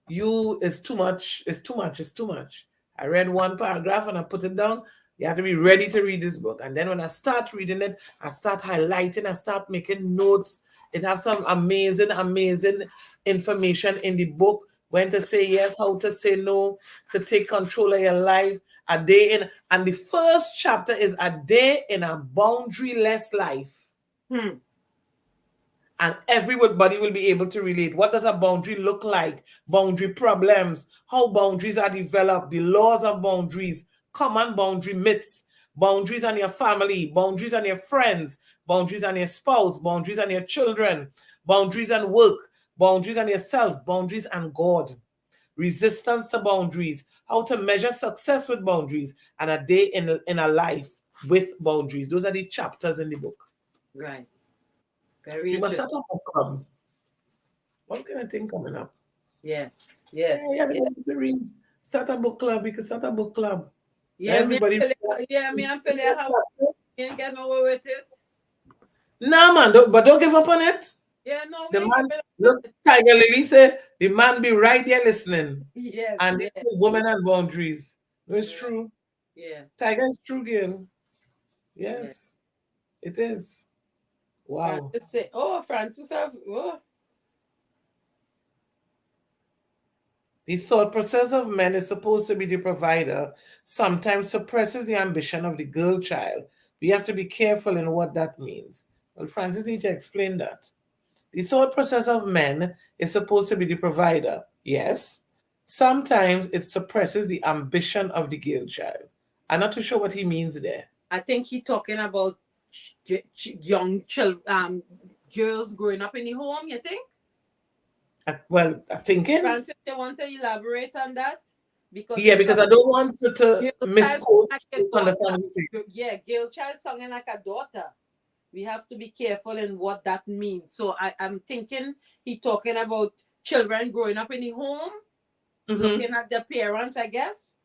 D: It's too much. It's too much. It's too much. I read one paragraph and I put it down. You have to be ready to read this book. And then when I start reading it, I start highlighting, I start making notes. It has some amazing, amazing information in the book. When to say yes, how to say no, to take control of your life. And the first chapter is a day in a boundaryless life. And everybody will be able to relate. What does a boundary look like? Boundary problems, how boundaries are developed, the laws of boundaries, common boundary myths, boundaries on your family, boundaries on your friends, boundaries on your spouse, boundaries on your children, boundaries on work, boundaries on yourself, boundaries on God, resistance to boundaries, how to measure success with boundaries, and a day in a life with boundaries. Those are the chapters in the book.
A: Right. Very
D: You must
A: interesting.
D: start a book club. What kind of thing coming up?
A: Yes.
D: Yeah, to read. Start a book club. You can start a book club.
A: Yeah,
D: everybody.
A: Me and Philly, how you ain't get nowhere with it.
D: Nah, man, but don't give up on it.
A: Yeah, no,
D: the man, look, Tiger Lily said the man be right there listening.
A: Yes.
D: And this is women and boundaries. No, it's true.
A: Yeah.
D: Tiger is true, girl. Yes, it is. Wow.
A: Francis
D: The thought process of men is supposed to be the provider, sometimes suppresses the ambition of the girl child. We have to be careful in what that means. Well, Francis need to explain that. The thought process of men is supposed to be the provider. Yes. Sometimes it suppresses the ambition of the girl child. I'm not too sure what he means there.
A: I think he's talking about young children, girls growing up in the home, you think?
D: Well, I'm thinking.
A: Francis, you want to elaborate on that?
D: Because I don't want to misquote.
A: Yeah, girl child sounding like a daughter. We have to be careful in what that means. So I'm thinking he's talking about children growing up in the home, looking at their parents, I guess.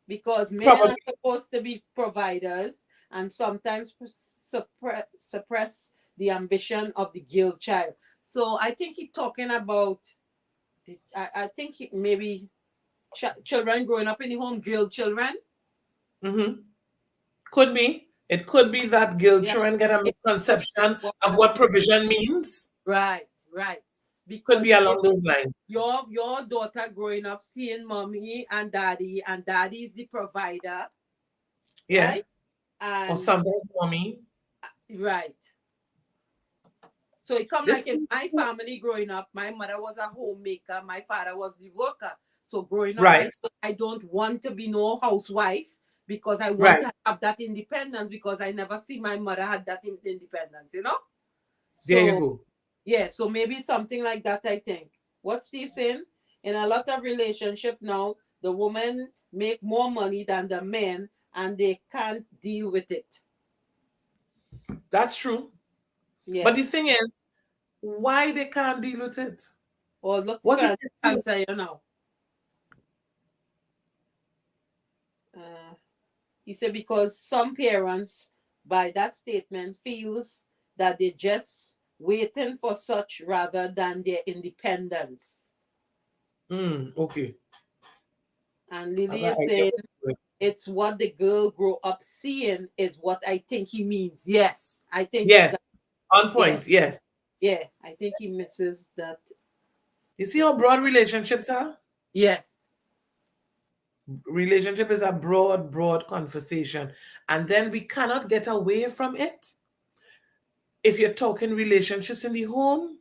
A: Because men are supposed to be providers and sometimes suppress the ambition of the girl child. So I think he's talking about, I think maybe children growing up in the home, girl children.
D: Could be. It could be that girl children get a misconception of what provision means.
A: Right.
D: Because could be along those lines.
A: Your daughter growing up seeing mommy and daddy is the provider.
D: Yeah.
A: Right?
D: Or sometimes mommy.
A: Right. So it comes like in my family growing up, my mother was a homemaker, my father was the worker. So growing up, I don't want to be no housewife because I want to have that independence because I never see my mother had that independence, So,
D: there you go.
A: Yeah, so maybe something like that, I think. What's Steve saying? In a lot of relationship now, the women make more money than the men and they can't deal with it.
D: That's true. Yeah. But the thing is, why they can't deal with it?
A: Or look for the answer, He said because some parents, by that statement, feels that they just waiting for such rather than their independence.
D: Okay.
A: And Lily
D: I
A: is
D: get
A: saying
D: it.
A: it's what the girl grew up seeing is what I think he means. Yes, I think it's that.
D: Yes. On
A: Yeah,
D: point. Yes.
A: yeah. I think he misses that.
D: You see how broad relationships are?
A: Yes,
D: Relationship is a broad conversation. And then we cannot get away from it. If you're talking relationships in the home,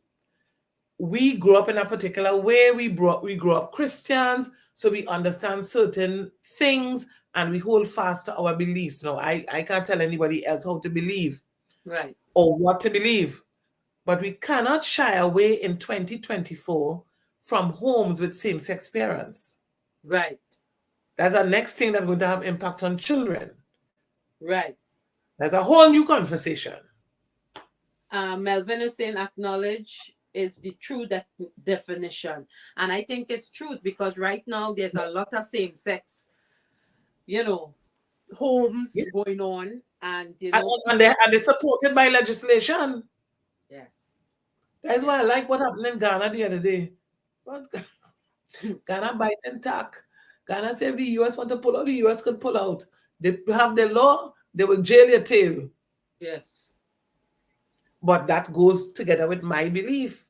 D: we grew up in a particular way. We grew up Christians, so we understand certain things and we hold fast to our beliefs. Now, I can't tell anybody else how to believe
A: right,
D: or what to believe, but we cannot shy away in 2024 from homes with same-sex parents.
A: right,
D: That's the next thing that's going to have impact on children.
A: right.
D: That's a whole new conversation.
A: Melvin is saying acknowledge is the true definition. And I think it's truth because right now there's a lot of same sex, homes
D: Yeah.
A: going on. And,
D: And they're supported by legislation.
A: yes.
D: That's why I like what happened in Ghana the other day. Ghana bite and tack. Ghana said if the US want to pull out, the US could pull out. They have the law, they will jail your tail.
A: Yes.
D: But that goes together with my belief.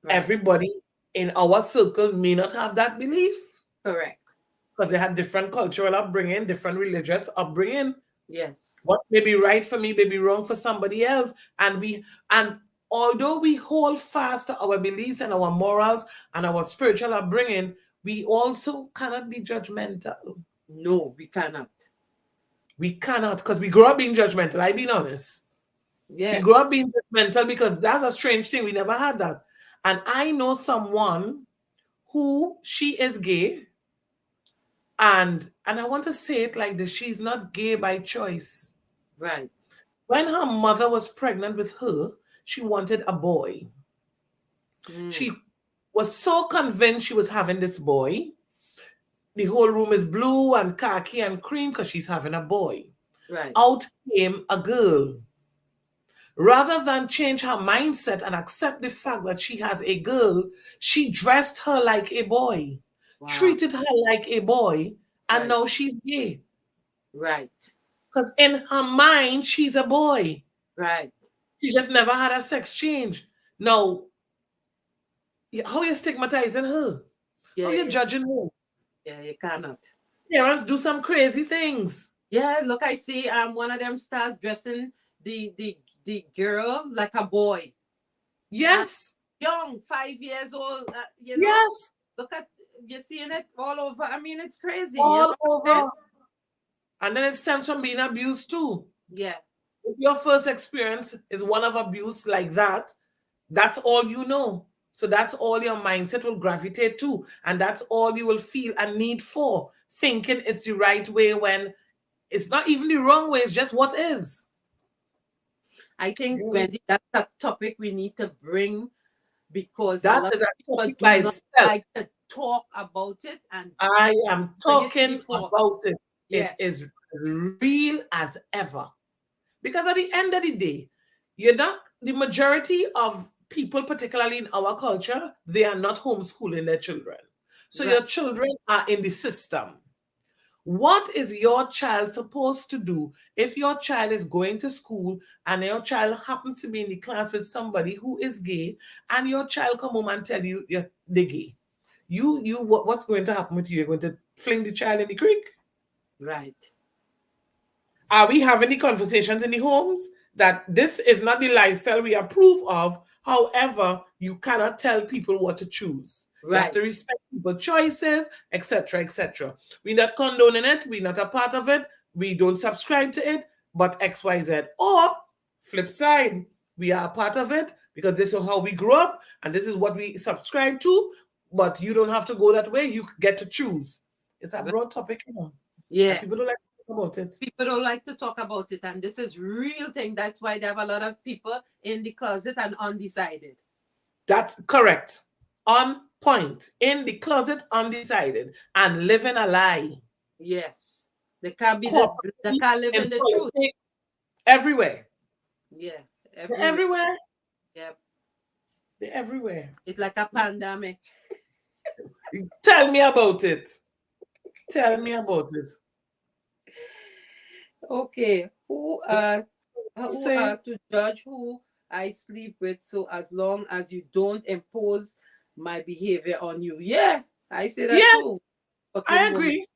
A: Right.
D: Everybody in our circle may not have that belief.
A: Correct.
D: Because they had different cultural upbringing, different religious upbringing.
A: Yes.
D: What may be right for me may be wrong for somebody else. And although we hold fast to our beliefs and our morals and our spiritual upbringing, we also cannot be judgmental.
A: No, we cannot.
D: We cannot, because we grew up being judgmental. I'm being honest.
A: Yeah.
D: We grew up being judgmental because that's a strange thing. We never had that. And I know someone who she is gay. And I want to say it like this. She's not gay by choice.
A: Right.
D: When her mother was pregnant with her, she wanted a boy. She was so convinced she was having this boy. The whole room is blue and khaki and cream because she's having a boy.
A: Right.
D: Out came a girl. Rather than change her mindset and accept the fact that she has a girl, she dressed her like a boy, treated her like a boy, and now she's gay.
A: Right.
D: Because in her mind, she's a boy.
A: Right.
D: She just never had a sex change. Now, how are you stigmatizing her?
A: Yeah,
D: How are you judging her?
A: Yeah, you cannot.
D: Parents do some crazy things.
A: Yeah, look, I see one of them starts dressing the girl like a boy.
D: Yes.
A: Young, 5 years old.
D: Yes.
A: Look at, you're seeing it all over. I mean, it's crazy.
D: All over. And then it stems from being abused too.
A: Yeah.
D: If your first experience is one of abuse like that, that's all you know. So that's all your mindset will gravitate to. And that's all you will feel a need for, thinking it's the right way when it's not even the wrong way. It's just what is.
A: I think, Wendy, that's a topic we need to bring because
D: that is a topic by itself.
A: Like to talk about it. And
D: I am talking about it.
A: Yes.
D: It is real as ever. Because at the end of the day, you're not, the majority of people, particularly in our culture, they are not homeschooling their children. So your children are in the system. What is your child supposed to do if your child is going to school and your child happens to be in the class with somebody who is gay and your child come home and tell you they're gay? What's going to happen with you? You're going to fling the child in the creek?
A: Right.
D: Are we having the conversations in the homes that this is not the lifestyle we approve of? However, you cannot tell people what to choose. Right. You have to respect people's choices, etc., etc. We're not condoning it. We're not a part of it. We don't subscribe to it, but XYZ. Or, flip side, we are a part of it because this is how we grew up and this is what we subscribe to, but you don't have to go that way. You get to choose. It's a broad topic, you know.
A: Yeah.
D: And people don't like to talk about it.
A: People don't like to talk about it, and this is real thing. That's why they have a lot of people in the closet and undecided.
D: That's correct. On point. In the closet, undecided, and living a lie.
A: Yes. They can't be they can't live in the truth.
D: Everywhere.
A: Yeah.
D: Everywhere.
A: Yep.
D: They're everywhere.
A: It's like a pandemic.
D: Tell me about it. Tell me about it.
A: Okay, who
D: Say,
A: are to judge who I sleep with? So as long as you don't impose my behavior on you, yeah, I say that
D: yeah,
A: too.
D: I
A: Supporting woman,
D: agree.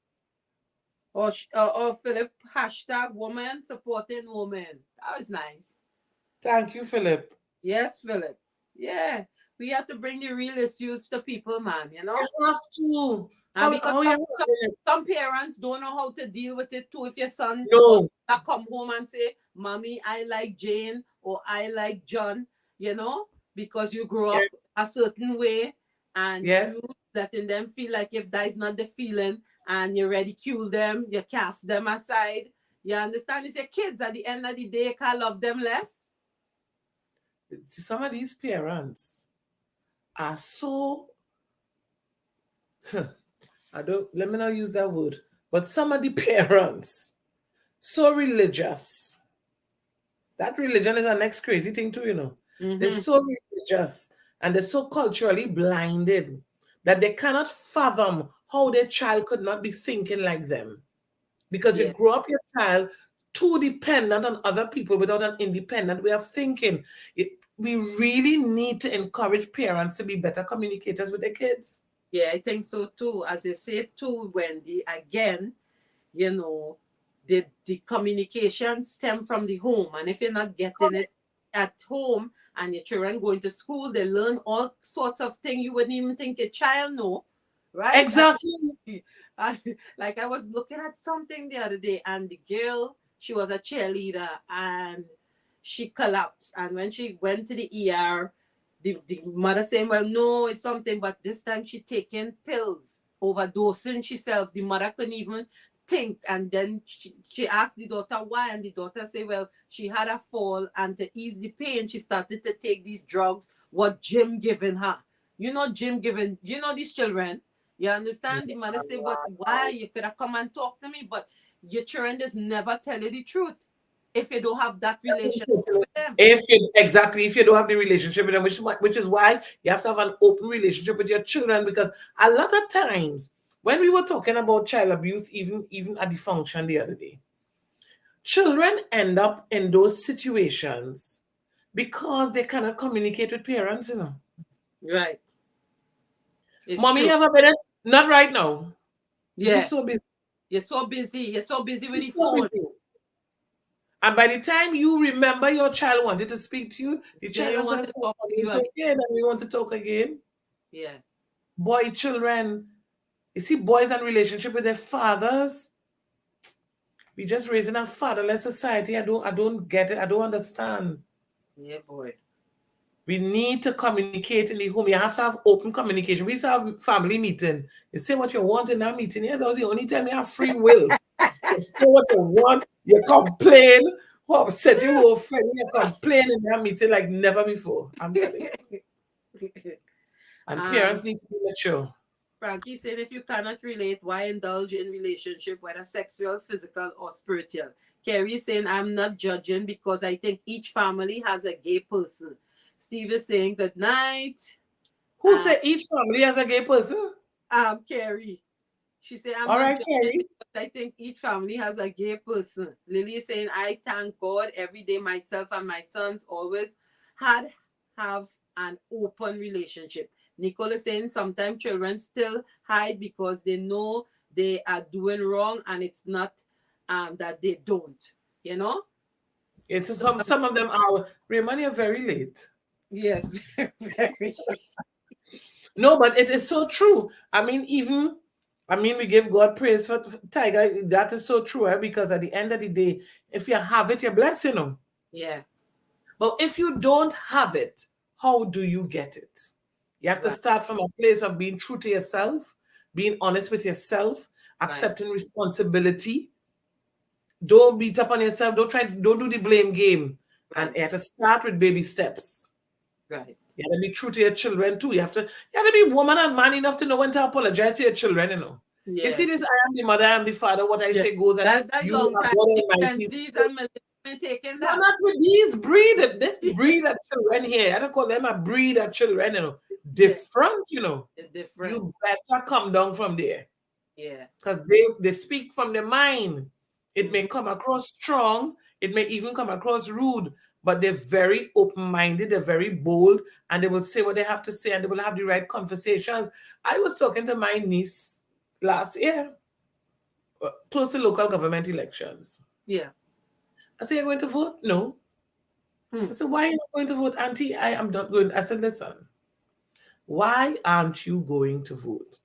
A: or Philip hashtag woman supporting woman. That was nice.
D: Thank you, Philip.
A: Yes, Philip. Yeah, we have to bring the real issues to people, man. You know.
D: You have to.
A: And because
D: How you
A: some parents don't know how to deal with it too. If your son or
D: No.
A: daughter come home and say, "Mommy, I like Jane" or "I like John," you know, because you grew
D: Yeah.
A: up a certain way, and
D: Yes.
A: you letting them feel like if that is not the feeling, and you ridicule them, you cast them aside. You understand? It's your kids. At the end of the day, you can't love them less.
D: Some of these parents are so I don't let me not use that word, but some of the parents so religious. That religion is the next crazy thing too, you know. They're
A: Mm-hmm.
D: so religious and they're so culturally blinded that they cannot fathom how their child could not be thinking like them. Because you
A: Yeah.
D: grow up your child too dependent on other people without an independent way of thinking. We really need to encourage parents to be better communicators with their kids.
A: Yeah, I think so too. As I say too, Wendy, again, you know, the communication stem from the home. And if you're not getting it at home and your children going to school, they learn all sorts of things you wouldn't even think your child know, right?
D: Exactly.
A: Like I was looking at something the other day, and the girl, she was a cheerleader, and she collapsed. And when she went to the ER, the mother saying, "Well, no, it's something," but this time she taking pills, overdosing herself. The mother couldn't even think. And then she asked the daughter why, and the daughter said, "Well, she had a fall, and to ease the pain, she started to take these drugs, what Jim giving her. You know, Jim giving, you know, these children. You understand?" The mother said, "But why? You could have come and talk to me, but your children just never tell you the truth if you don't have that relationship with them."
D: If you don't have the relationship with them, which is why you have to have an open relationship with your children, because a lot of times when we were talking about child abuse, even at the function the other day, children end up in those situations because they cannot communicate with parents, you know.
A: Right. It's
D: Mommy,
A: true.
D: have a minute? Not right now. You're
A: Yeah.
D: so busy.
A: You're so busy. You're so busy with the
D: You're so
A: phone.
D: busy. And by the time you remember your child wanted to speak to you, the
A: They
D: child
A: want
D: says,
A: to
D: "So,
A: talk
D: mommy,
A: to you
D: it's
A: again.
D: okay, then we want to talk again."
A: Yeah.
D: Boy, children, you see, boys in relationship with their fathers. We just raising a fatherless society. I don't get it. I don't understand.
A: Yeah, boy.
D: We need to communicate in the home. You have to have open communication. We used to have family meeting. You say what you want in that meeting. Yes, that was the only time you have free will. You say what you want. You complain. What upset you were friend. You complain in that meeting like never before. I'm telling you. And
A: um,
D: parents need to be mature.
A: Frankie said, if you cannot relate, why indulge in relationship, whether sexual, physical, or spiritual? Kerry is saying, I'm not judging because I think each family has a gay person. Steve is saying, good night.
D: Who said each family has a gay person?
A: Carrie. She said, I'm
D: All
A: not
D: right,
A: judging
D: Carrie.
A: because I think each family has a gay person. Lily is saying, I thank God every day myself and my sons always have an open relationship. Nicole is saying sometimes children still hide because they know they are doing wrong and it's not that they don't, you know?
D: Yeah, so some of them are. Raymond, you're very late.
A: Yes, very.
D: No, but it is so true. We give God praise for Tiger. That is so true, because at the end of the day, if you have it, you're blessing them.
A: Yeah,
D: But if you don't have it, how do you get it? You have to
A: right,
D: start from a place of being true to yourself, being honest with yourself,
A: right,
D: accepting responsibility. Don't beat up on yourself. Don't do the blame game. And
A: right,
D: you have to start with baby steps.
A: right.
D: You have to be true to your children too. You have to be woman and man enough to know when to apologize to your children, you know. You
A: Yeah,
D: see this, I am the mother, I am the father, what I
A: yeah.
D: say goes, and
A: That
D: you
A: long
D: are
A: time
D: God Almighty.
A: tendencies and ain't taking
D: No,
A: that.
D: not with these breed. This breed of children here. I don't call them a breed of children, Different,
A: It's different.
D: You better come down from there.
A: Yeah.
D: Because they speak from the mind. It may come across strong, it may even come across rude, but they're very open-minded, they're very bold, and they will say what they have to say, and they will have the right conversations. I was talking to my niece last year, close to local government elections.
A: Yeah.
D: I said, "You're going to vote?" No. I said, "Why are you not going to vote, Auntie?" "I am not going." I said, "Listen, why aren't you going to vote?"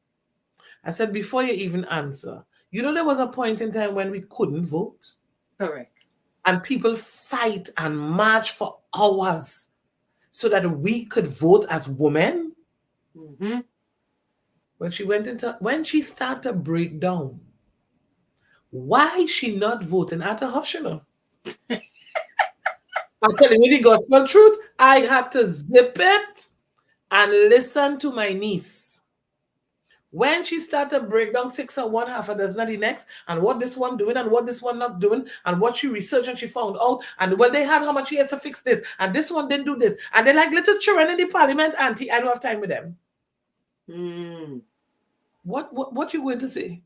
D: I said, "Before you even answer, there was a point in time when we couldn't vote.
A: Correct.
D: And people fight and march for hours so that we could vote as women."
A: Mm-hmm.
D: When she started to break down, why she not voting at a hushing? I'm telling you the gospel truth. I had to zip it and listen to my niece. When she started to break down 6 and 1 half a dozen of the next, and what this one doing and what this one not doing, and what she researched and she found out, and well, they had how much she has to fix this, and this one didn't do this, and they're like little children in the parliament, Auntie. I don't have time with them. What you going to say?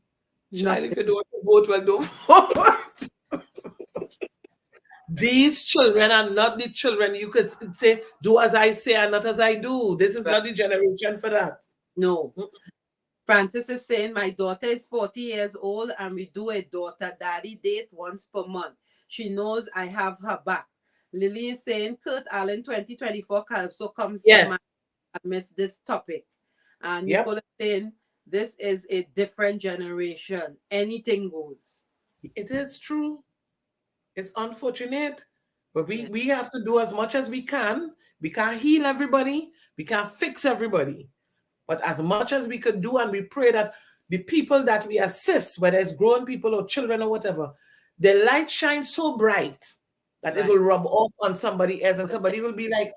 D: Child, if you don't vote, well, don't vote. These children are not the children you could say, do as I say and not as I do. This is not the generation for that.
A: No. Francis is saying, my daughter is 40 years old and we do a daughter-daddy date once per month. She knows I have her back. Lily is saying, Kurt Allen 2024 Calypso comes
D: Yes.
A: amidst this topic. And
D: Yep.
A: Nicole is saying, this is a different generation. Anything goes.
D: It is true. It's unfortunate. But we have to do as much as we can. We can't heal everybody. We can't fix everybody. But as much as we could do, and we pray that the people that we assist, whether it's grown people or children or whatever, the light shines so bright that it will rub off on somebody else, and somebody will be like,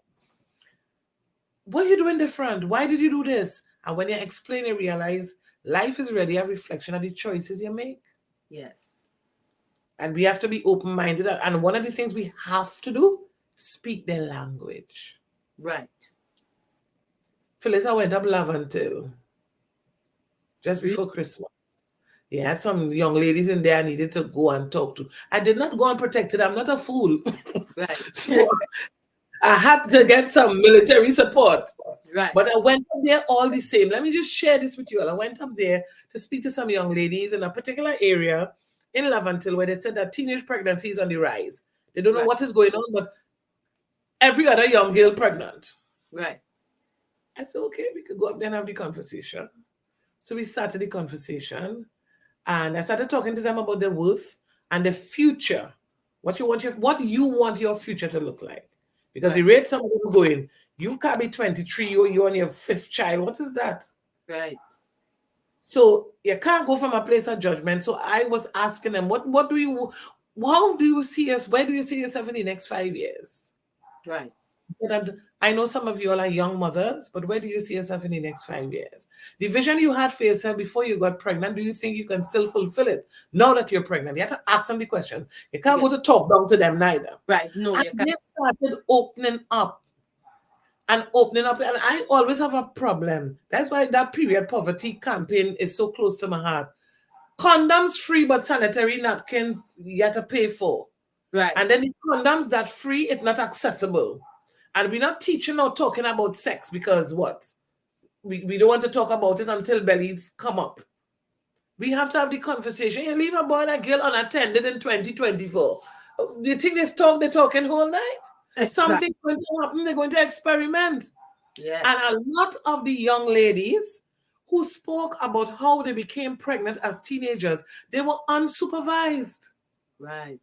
D: what are you doing different? Why did you do this? And when you explain, you realize life is really a reflection of the choices you make.
A: Yes.
D: And we have to be open-minded. And one of the things we have to do, speak their language.
A: Right.
D: Phyllis, I went up Laventille just before Christmas. Yeah, had some young ladies in there I needed to go and talk to. I did not go unprotected. I'm not a fool.
A: Right.
D: So I had to get some military support.
A: Right.
D: But I went up there all the same. Let me just share this with you all. I went up there to speak to some young ladies in a particular area in Laventille where they said that teenage pregnancy is on the rise. They don't know what is going on, but every other young girl pregnant.
A: Right.
D: I said, okay, we could go up there and have the conversation. So we started the conversation, and I started talking to them about their worth and the future. What you want your future to look like. Because the rate some of them going, you can't be 23, you're on your 5th child. What is that?
A: Right.
D: So you can't go from a place of judgment. So I was asking them, how do you see us? Where do you see yourself in the next 5 years?
A: Right.
D: I know some of you all are young mothers, but where do you see yourself in the next 5 years? The vision you had for yourself before you got pregnant, do you think you can still fulfill it now that you're pregnant? You have to ask them the question. You can't go to talk down to them neither.
A: Right. No,
D: and they started opening up. And I always have a problem. That's why that period poverty campaign is so close to my heart. Condoms free, but sanitary napkins you have to pay for.
A: Right.
D: And then the condoms that free, it's not accessible. And we're not teaching or talking about sex because what? We don't want to talk about it until bellies come up. We have to have the conversation. You leave a boy and a girl unattended in 2024. Do you think they're talking whole night? Exactly. Something's going to happen. They're going to experiment.
A: Yes.
D: And a lot of the young ladies who spoke about how they became pregnant as teenagers, they were unsupervised.
A: Right.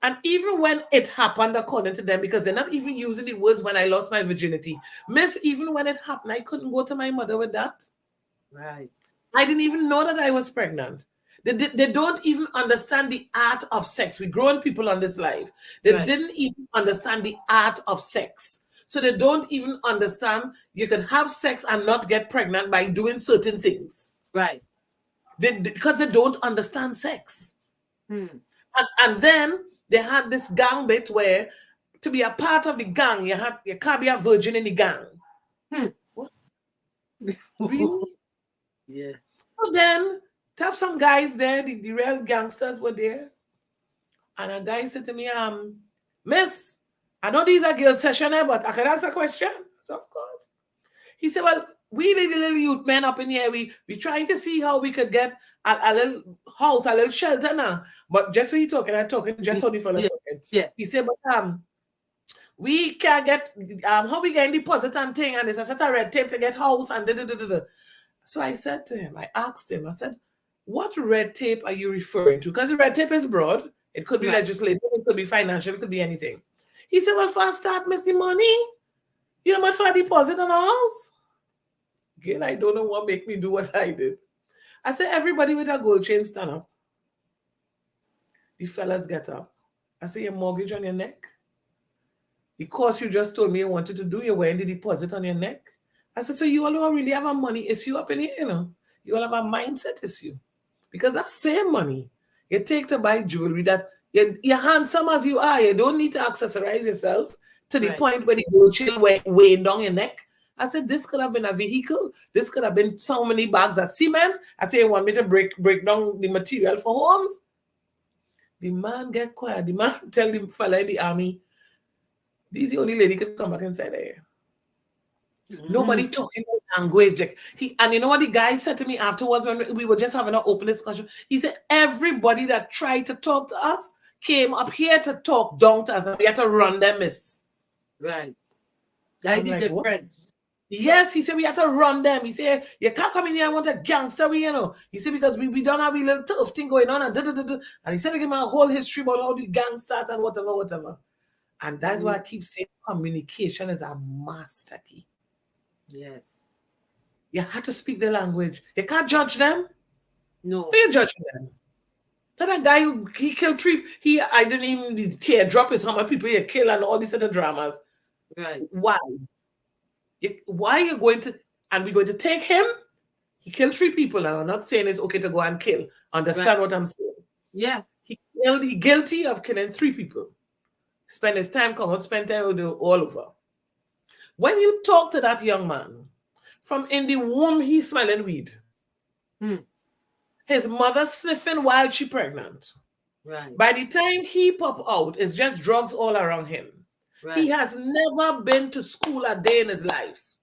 D: And even when it happened, according to them, because they're not even using the words when I lost my virginity. Miss, even when it happened, I couldn't go to my mother with that.
A: Right.
D: I didn't even know that I was pregnant. They don't even understand the art of sex. We grown people on this life. They didn't even understand the art of sex. So they don't even understand you can have sex and not get pregnant by doing certain things.
A: Right.
D: Because they don't understand sex. And then they had this gang bit where to be a part of the gang, you can't be a virgin in the gang. What? Really?
A: Yeah.
D: So then to have some guys there, the real gangsters were there. And a guy said to me, Miss, I know these are guild session, but I can ask a question. So of course. He said, well, we the little youth men up in here, we trying to see how we could get a little house, a little shelter now. But just when he talking, I'm talking, just how the fellow talking.
A: Yeah.
D: He said, but we can't get how we get deposit and thing, and there's a set of red tape to get house and da. So I said to him, I asked him, I said, what red tape are you referring to? Because the red tape is broad. It could be legislative, it could be financial, it could be anything. He said, well, first start, miss the money. You know what for a deposit on a house? Again, I don't know what make me do what I did. I said, everybody with a gold chain stand up. The fellas get up. I say, your mortgage on your neck? The course you just told me you wanted to do, you're wearing the deposit on your neck? I said, so you all don't really have a money issue up in here, you know? You all have a mindset issue. Because that same money you take to buy jewelry that you're handsome as you are, you don't need to accessorize yourself to the point where the gold chain weighing down your neck. I said, this could have been a vehicle. This could have been so many bags of cement. I said, you want me to break down the material for homes? The man get quiet. The man tell the fella in the army, this is the only lady can come back inside there. Nobody talking language. And you know what the guy said to me afterwards when we were just having an open discussion? He said, everybody that tried to talk to us came up here to talk down to us, and we had to run them, miss.
A: Right. That is the difference.
D: What? Yes, he said we had to run them. He said, you can't come in here and want a gangster, you know. He said, because we don't have a little tough thing going on. And he said, give me a whole history about how the gang started and whatever. And that's why I keep saying communication is a master key.
A: Yes.
D: You have to speak the language. You can't judge them.
A: No.
D: You're judging them. That guy who he killed three, I didn't even teardrop is how many people you kill and all these other dramas.
A: Right.
D: Why? Why are you going to, and we're going to take him? He killed 3 people, and I'm not saying it's okay to go and kill. Understand what I'm saying?
A: Yeah.
D: He's guilty of killing 3 people. Spend his time, come out, spend time with all over. When you talk to that young man, from in the womb, he's smelling weed. His mother sniffing while she's pregnant.
A: Right.
D: By the time he pop out, it's just drugs all around him. Right. He has never been to school a day in his life.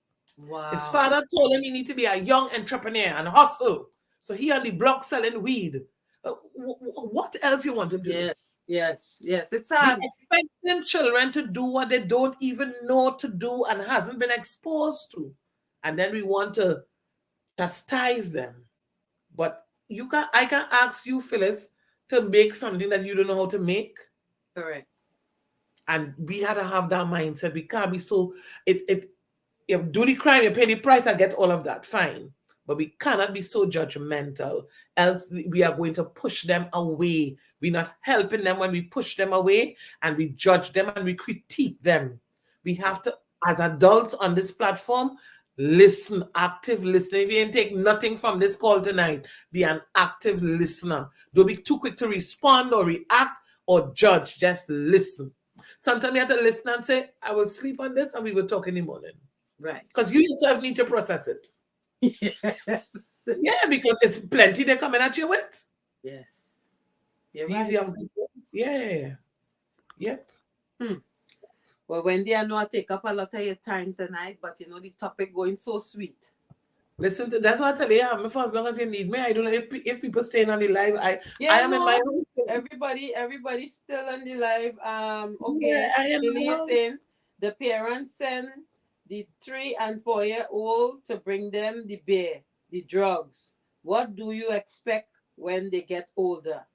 A: Wow.
D: His father told him he need to be a young entrepreneur and hustle. So he on the block selling weed. What else you want him to do?
A: Yes. It's hard.
D: Expecting children to do what they don't even know to do and hasn't been exposed to. And then we want to chastise them. But I can ask you, Phyllis, to make something that you don't know how to make.
A: Correct.
D: And we had to have that mindset. We can't be so you do the crime, you pay the price, I get all of that. Fine. But we cannot be so judgmental. Else we are going to push them away. We're not helping them when we push them away and we judge them and we critique them. We have to, as adults on this platform, listen, active listening. If you didn't take nothing from this call tonight, be an active listener. Don't be too quick to respond or react or judge. Just listen. Sometimes you have to listen and say, I will sleep on this and we will talk in the morning.
A: Right.
D: Because you yourself need to process it.
A: Yes.
D: Yeah, because it's plenty they're coming at you with.
A: Yes.
D: These young people. Yeah. Yep.
A: Well, Wendy, I know I take up a lot of your time tonight, but you know the topic going so sweet.
D: Listen to that's what I tell you. I'm for as long as you need me. I don't know if people staying on the live. I am in my home.
A: Everybody's still on the live. Okay.
D: Yeah, I am
A: saying the parents send the 3 and 4-year-old to bring them the beer, the drugs. What do you expect when they get older?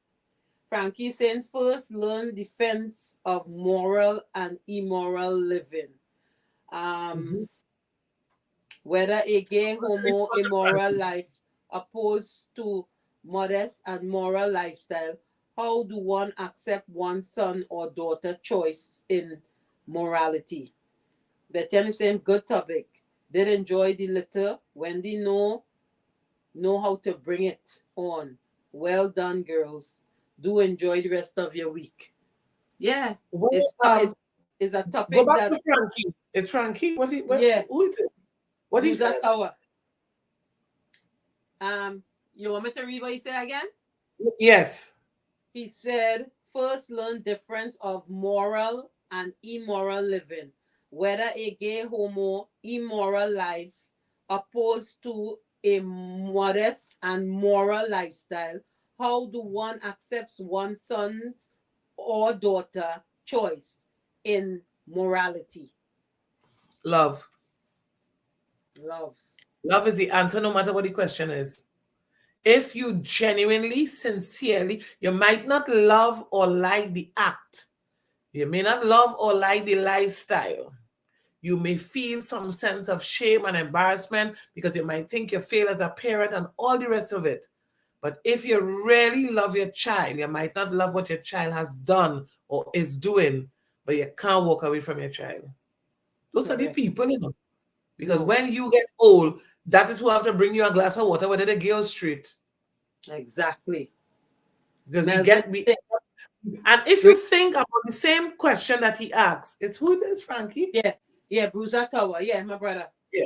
A: Frankie saying first learn defense of moral and immoral living. Whether a gay, homo, immoral life opposed to modest and moral lifestyle, how do one accept one's son or daughter choice in morality? Betian is saying good topic. Did enjoy the litter. Wendy know how to bring it on. Well done, girls. Do enjoy the rest of your week. Yeah.
D: Well,
A: It's a
D: go
A: topic
D: back
A: that,
D: to Frankie. It's Frankie.
A: yeah,
D: Who is it? What he
A: Bruiser
D: said?
A: Tower. You want me to read what he said again?
D: Yes.
A: He said, first learn difference of moral and immoral living, whether a gay homo immoral life opposed to a modest and moral lifestyle. How do one accept one's son's or daughter choice in morality?
D: Love.
A: Love.
D: Love is the answer no matter what the question is. If you genuinely, sincerely, you might not love or like the act. You may not love or like the lifestyle. You may feel some sense of shame and embarrassment because you might think you fail as a parent and all the rest of it. But if you really love your child, you might not love what your child has done or is doing, but you can't walk away from your child. Those are the
A: Correct.
D: people, you know. Because
A: No,
D: when you get old, that is who have to bring you a glass of water, whether they go straight.
A: exactly.
D: Because
A: Melvin,
D: and if you think about the same question that he asks, it's who it is, Frankie?
A: yeah, Bruiser Tower. Yeah, my brother.
D: Yeah.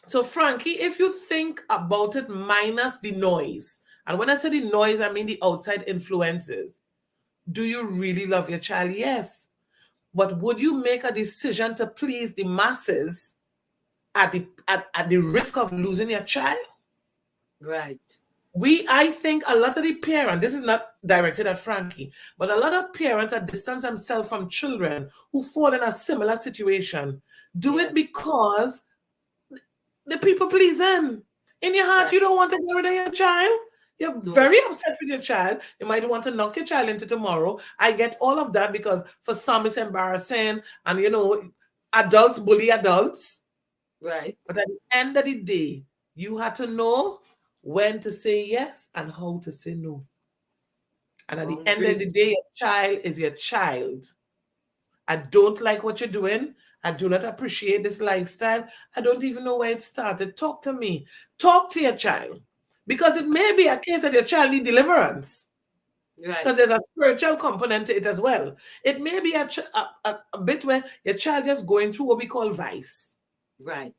D: So, Frankie, if you think about it minus the noise, and when I say the noise, I mean the outside influences, do you really love your child? Yes. But would you make a decision to please the masses at the risk of losing your child?
A: Right.
D: I think a lot of the parents, this is not directed at Frankie, but a lot of parents are distance themselves from children who fall in a similar situation. Do it
A: Yes.
D: because the people please them. In your heart,
A: Right.
D: you don't want to get rid of your child. You're
A: No.
D: very upset with your child. You might want to knock your child into tomorrow. I get all of that because for some it's embarrassing and, you know, adults bully adults.
A: Right.
D: But at the end of the day, you have to know when to say yes and how to say no. And at the end of the day, your child is your child. I don't like what you're doing. I do not appreciate this lifestyle. I don't even know where it started. Talk to me. Talk to your child. Because it may be a case that your child needs deliverance.
A: Right.
D: Because there's a spiritual component to it as well. It may be a bit where your child is going through what we call vice.
A: Right.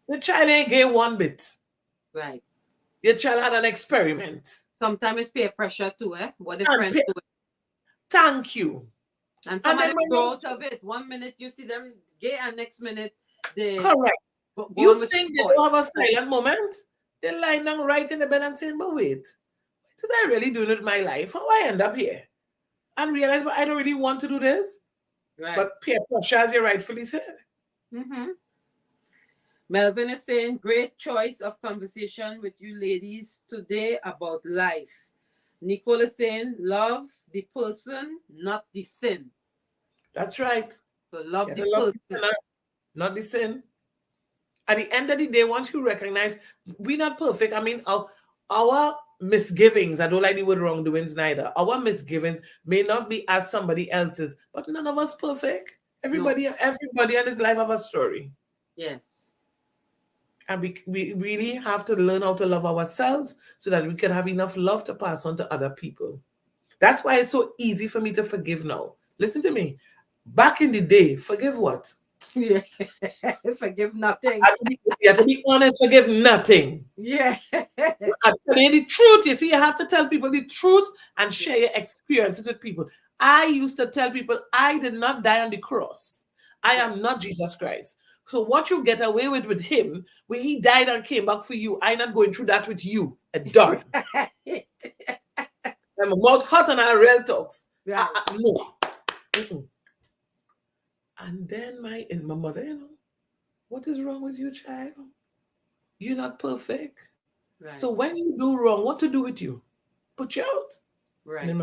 D: The child ain't gay one bit.
A: Right.
D: Your child had an experiment.
A: Sometimes it's peer pressure too, what the friends do.
D: Thank you.
A: And somebody grow out of it. 1 minute you see them gay and next minute they
D: correct. You think they don't have a silent moment? They're lying down right in the bed and saying, but wait, what is I really doing with my life? How I end up here? And realize, but I don't really want to do this.
A: Right.
D: But peer pressure, as you rightfully said.
A: Mm-hmm. Melvin is saying, great choice of conversation with you ladies today about life. Nicole is saying, love the person, not the sin.
D: That's right.
A: So love the person.
D: Not the sin. At the end of the day, once you recognize we're not perfect, I mean, our misgivings, I don't like the word wrongdoings neither. Our misgivings may not be as somebody else's, but none of us perfect. Everybody in this life have a story.
A: Yes.
D: And we really have to learn how to love ourselves so that we can have enough love to pass on to other people. That's why it's so easy for me to forgive now. Listen to me. Back in the day, forgive what?
A: Yeah. Forgive nothing.
D: You have to be honest, forgive nothing.
A: Yeah.
D: I'm telling you the truth. You see, you have to tell people the truth and share your experiences with people. I used to tell people, I did not die on the cross. I am not Jesus Christ. So what you get away with him, when he died and came back for you, I'm not going through that with you. Done.
A: Right.
D: I'm mouth hot and I real talks.
A: Right.
D: No. Mm-mm. And then my mother, you know, what is wrong with you, child? You're not perfect.
A: Right.
D: So when you do wrong, what to do with you? Put you out.
A: Right.
D: And in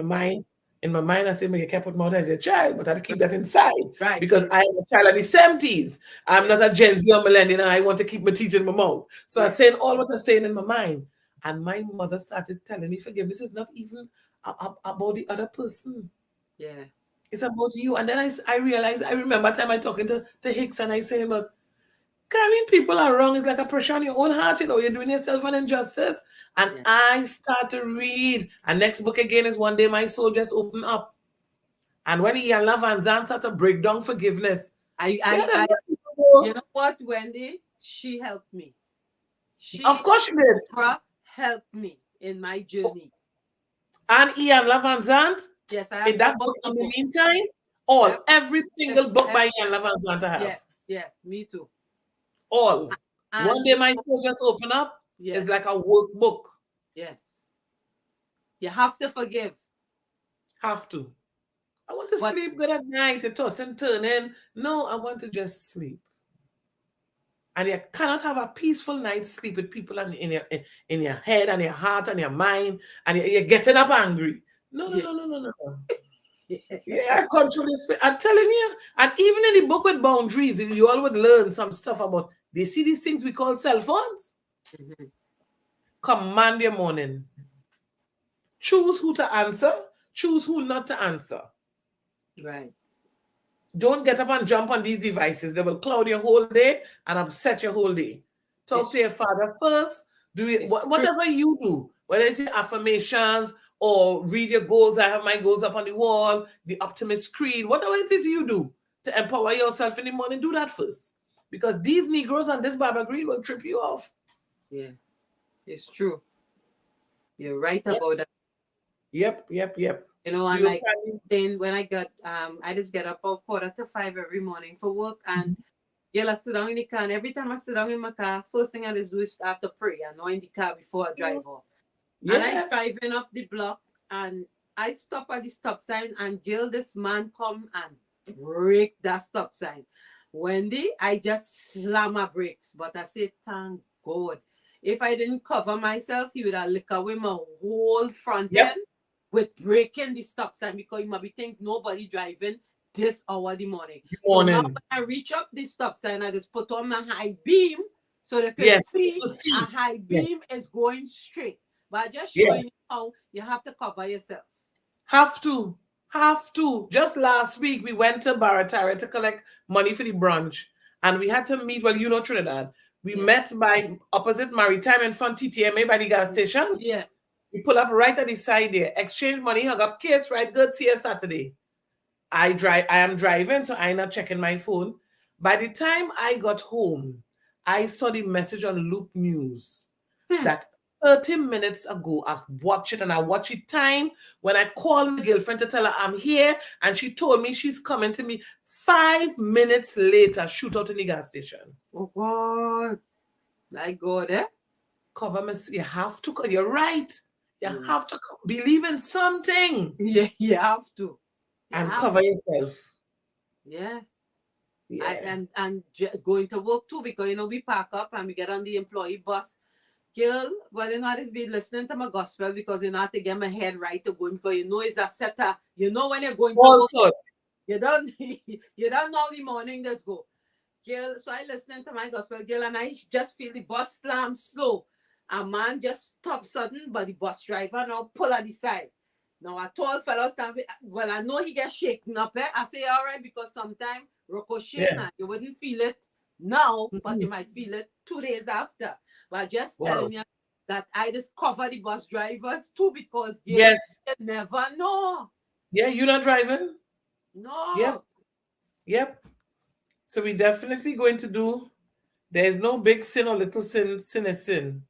D: my mind, I say, you can't put mouth as a child, but I have to keep that inside.
A: Right.
D: Because I am a child of the 70s. I'm not a Gen Z or millennial, and I want to keep my teeth in my mouth. So I'm saying all what I'm saying in my mind. And my mother started telling me, forgiveness is not even about the other person.
A: Yeah.
D: It's about you. And then I realized, I remember a time I talking to Hicks and I say, but carrying people are wrong is like a pressure on your own heart, you know, you're doing yourself an injustice. And I start to read. And next book again is One Day My Soul Just Opened Up. And when Iyanla Van Zandt had to break down forgiveness,
A: You know what, Wendy? She helped me.
D: Of course she did.
A: Oprah helped me in my journey.
D: And Iyanla Van Zandt,
A: yes, I have
D: in that book, in the meantime, every single book by Iyanla Van Zandt I have.
A: Yes, me too.
D: All. And one day my soul just open up. It's like a workbook.
A: Yes. You have to forgive.
D: Have to. I want to sleep good at night, and toss and turn in. No, I want to just sleep. And you cannot have a peaceful night's sleep with people in your head and your heart and your mind, and you're getting up angry. No. Yeah, control this. I'm telling you. And even in the book with boundaries, you all would learn some stuff about. They see these things we call cell phones. Mm-hmm. Command your morning. Choose who to answer. Choose who not to answer. Right. Don't get up and jump on these devices. They will cloud your whole day and upset your whole day. Talk to your father first. Do it. Whatever you do, whether it's your affirmations or read your goals. I have my goals up on the wall, the optimist creed, whatever it is you do to empower yourself in the morning, do that first. Because these Negroes on this Baba Green will trip you off. Yeah, it's true. You're right about that. Yep. You know, and like then when I got I just get up about 4:45 every morning for work, and I sit down in the car, and every time I sit down in my car, first thing I just do is start to pray. I know in the car before I drive off. Yes. And I'm driving up the block, and I stop at the stop sign, and this man come and break that stop sign. Wendy, I just slam my brakes, but I say, thank God. If I didn't cover myself, he would have licked away my whole front end with breaking the stop sign, because you might be thinking nobody driving this hour of the morning. So now when I reach up the stop sign, I just put on my high beam so they can see a high beam is going straight. But I just showing you how you have to cover yourself. Have to. Just last week, we went to Barataria to collect money for the brunch. And we had to meet, well, you know Trinidad. We met by opposite Maritime in front TTMA by the gas station. Yeah. We pull up right at the side there, exchange money, hung up case, right? Good, see you Saturday. I am driving, so I'm not checking my phone. By the time I got home, I saw the message on Loop News that 30 minutes ago, I watched it, and I watched it time when I called my girlfriend to tell her I'm here, and she told me she's coming to me. 5 minutes later, shoot out in the gas station. Oh God. My God, eh? Cover me. You have to. You're right. You have to believe in something. Yeah, you have to. And cover yourself. Yeah. And going to work too, because, you know, we pack up and we get on the employee bus. Girl, well, you know, I just be listening to my gospel, because you know, I have to get my head right to go, because you know it's a setter. You know when you're going to all sorts. You don't know the morning just go. Girl, so I listening to my gospel, girl, and I just feel the bus slam slow. A man just stop sudden, but the bus driver now pull at the side. Now a tall fellow stand, well, I know he gets shaken up. I say all right, because sometimes ricochet, you wouldn't feel it now, but you might feel it 2 days after. But just telling you that I just cover the bus drivers too, because you never know. Yeah, you're not driving? No. Yep. So we definitely going to do, there's no big sin or little sin. Sin is sin.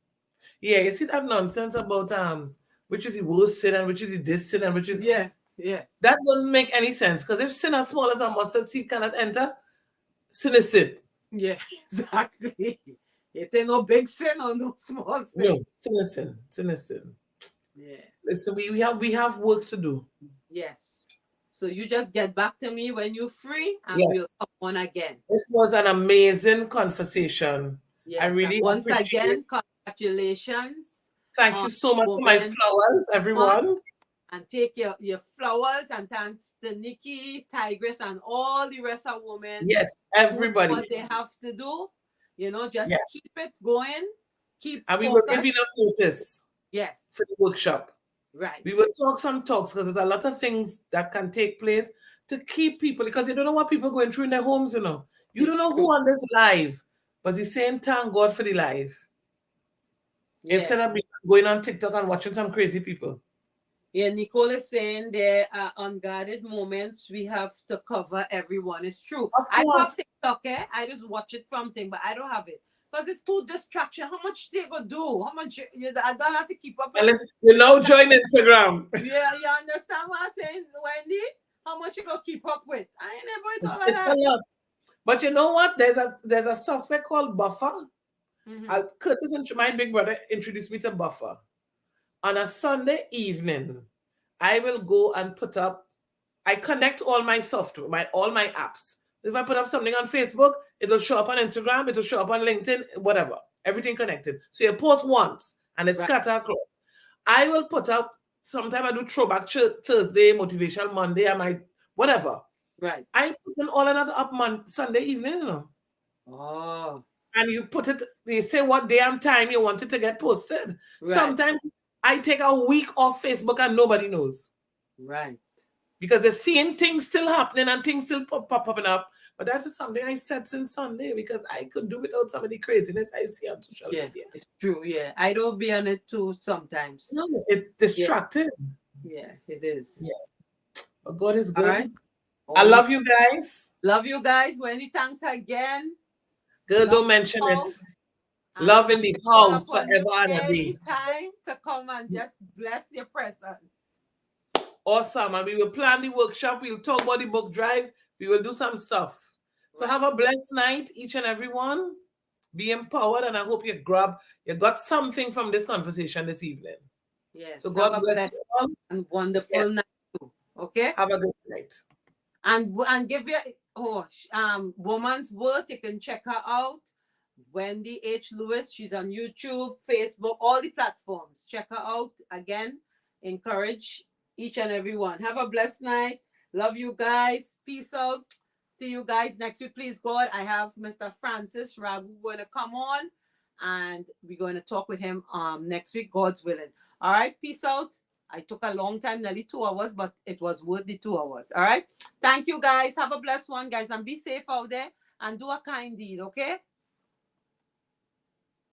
D: Yeah, you see that nonsense about which is the worst sin and which is the this sin and which is that doesn't make any sense, because if sin as small as a mustard seed cannot enter, sin is sin. Yeah, exactly. It ain't no big sin or no small sin. No, sin is sin. Sin is sin. Yeah. Listen, we have work to do. Yes. So you just get back to me when you're free, and we'll come on again. This was an amazing conversation. Yes. I really once again, congratulations. Thank you so much for my flowers, everyone. And take your flowers, and thanks to Nikki, Tigress, and all the rest of women. Yes, everybody. What they have to do, you know, just keep it going. And we will give enough notice. Yes. For the workshop. Right. We will talk some talks, because there's a lot of things that can take place to keep people, because you don't know what people are going through in their homes, you know. You don't know who on this live, but he's saying thank God for the live. Instead of going on TikTok and watching some crazy people.
A: Yeah, Nicole is saying there are unguarded moments we have to cover everyone. It's true.
D: Of
A: I don't have
D: course.
A: TikTok, eh? I just watch it from thing, but I don't have it. Because it's too distraction. How much they gonna do? How much I don't have to keep up with.
D: Unless you now join Instagram.
A: Yeah, you understand what I'm saying, Wendy? How much you gonna keep up with? I ain't never
D: It's,
A: thought of
D: it's a
A: that.
D: lot. But you know what? There's a software called Buffer.
A: Mhm.
D: Curtis and my big brother introduced me to Buffer. On a Sunday evening, I will go and put up. I connect all my software, all my apps. If I put up something on Facebook, it'll show up on Instagram, it'll show up on LinkedIn, whatever. Everything connected. So you post once and it's
A: Right.
D: scatter across. I will put up. Sometimes I do throwback Thursday, motivational Monday. I might whatever.
A: Right.
D: I put in all another up Sunday evening, you know.
A: Oh.
D: And you put it, you say what day and time you want it to get posted.
A: Right.
D: Sometimes I take a week off Facebook and nobody knows.
A: Right.
D: Because they're seeing things still happening and things still popping up. But that is something I said since Sunday because I could do without some of the craziness I see on social media.
A: It's true. Yeah, I don't be on it too sometimes.
D: No, it's distracting.
A: Yeah, it is.
D: Yeah. But God is good.
A: All right.
D: I love you guys.
A: Love you guys. Wendy, thanks again.
D: Girl, don't mention it. Love in the house forever and a day.
A: Time to come and just bless your presence.
D: Awesome. And we will plan the workshop. We'll talk about the book drive. We will do some stuff. So have a blessed night, each and every one. Be empowered. And I hope you got something from this conversation this evening.
A: Yes.
D: So God bless you all.
A: And wonderful night too. Okay?
D: Have a good night.
A: And give your woman's worth. You can check her out. Wendy H Lewis. She's on YouTube, Facebook, all the platforms. Check her out. Again, encourage each and every one. Have a blessed night. Love you guys. Peace out. See you guys next week. Please God, I have Mr. Francis Ragu going to come on and we're going to talk with him next week, God's willing. All right. Peace out. I took a long time, nearly 2 hours, but it was worth the 2 hours. All right. Thank you guys. Have a blessed one, guys, and be safe out there and do a kind deed. Okay.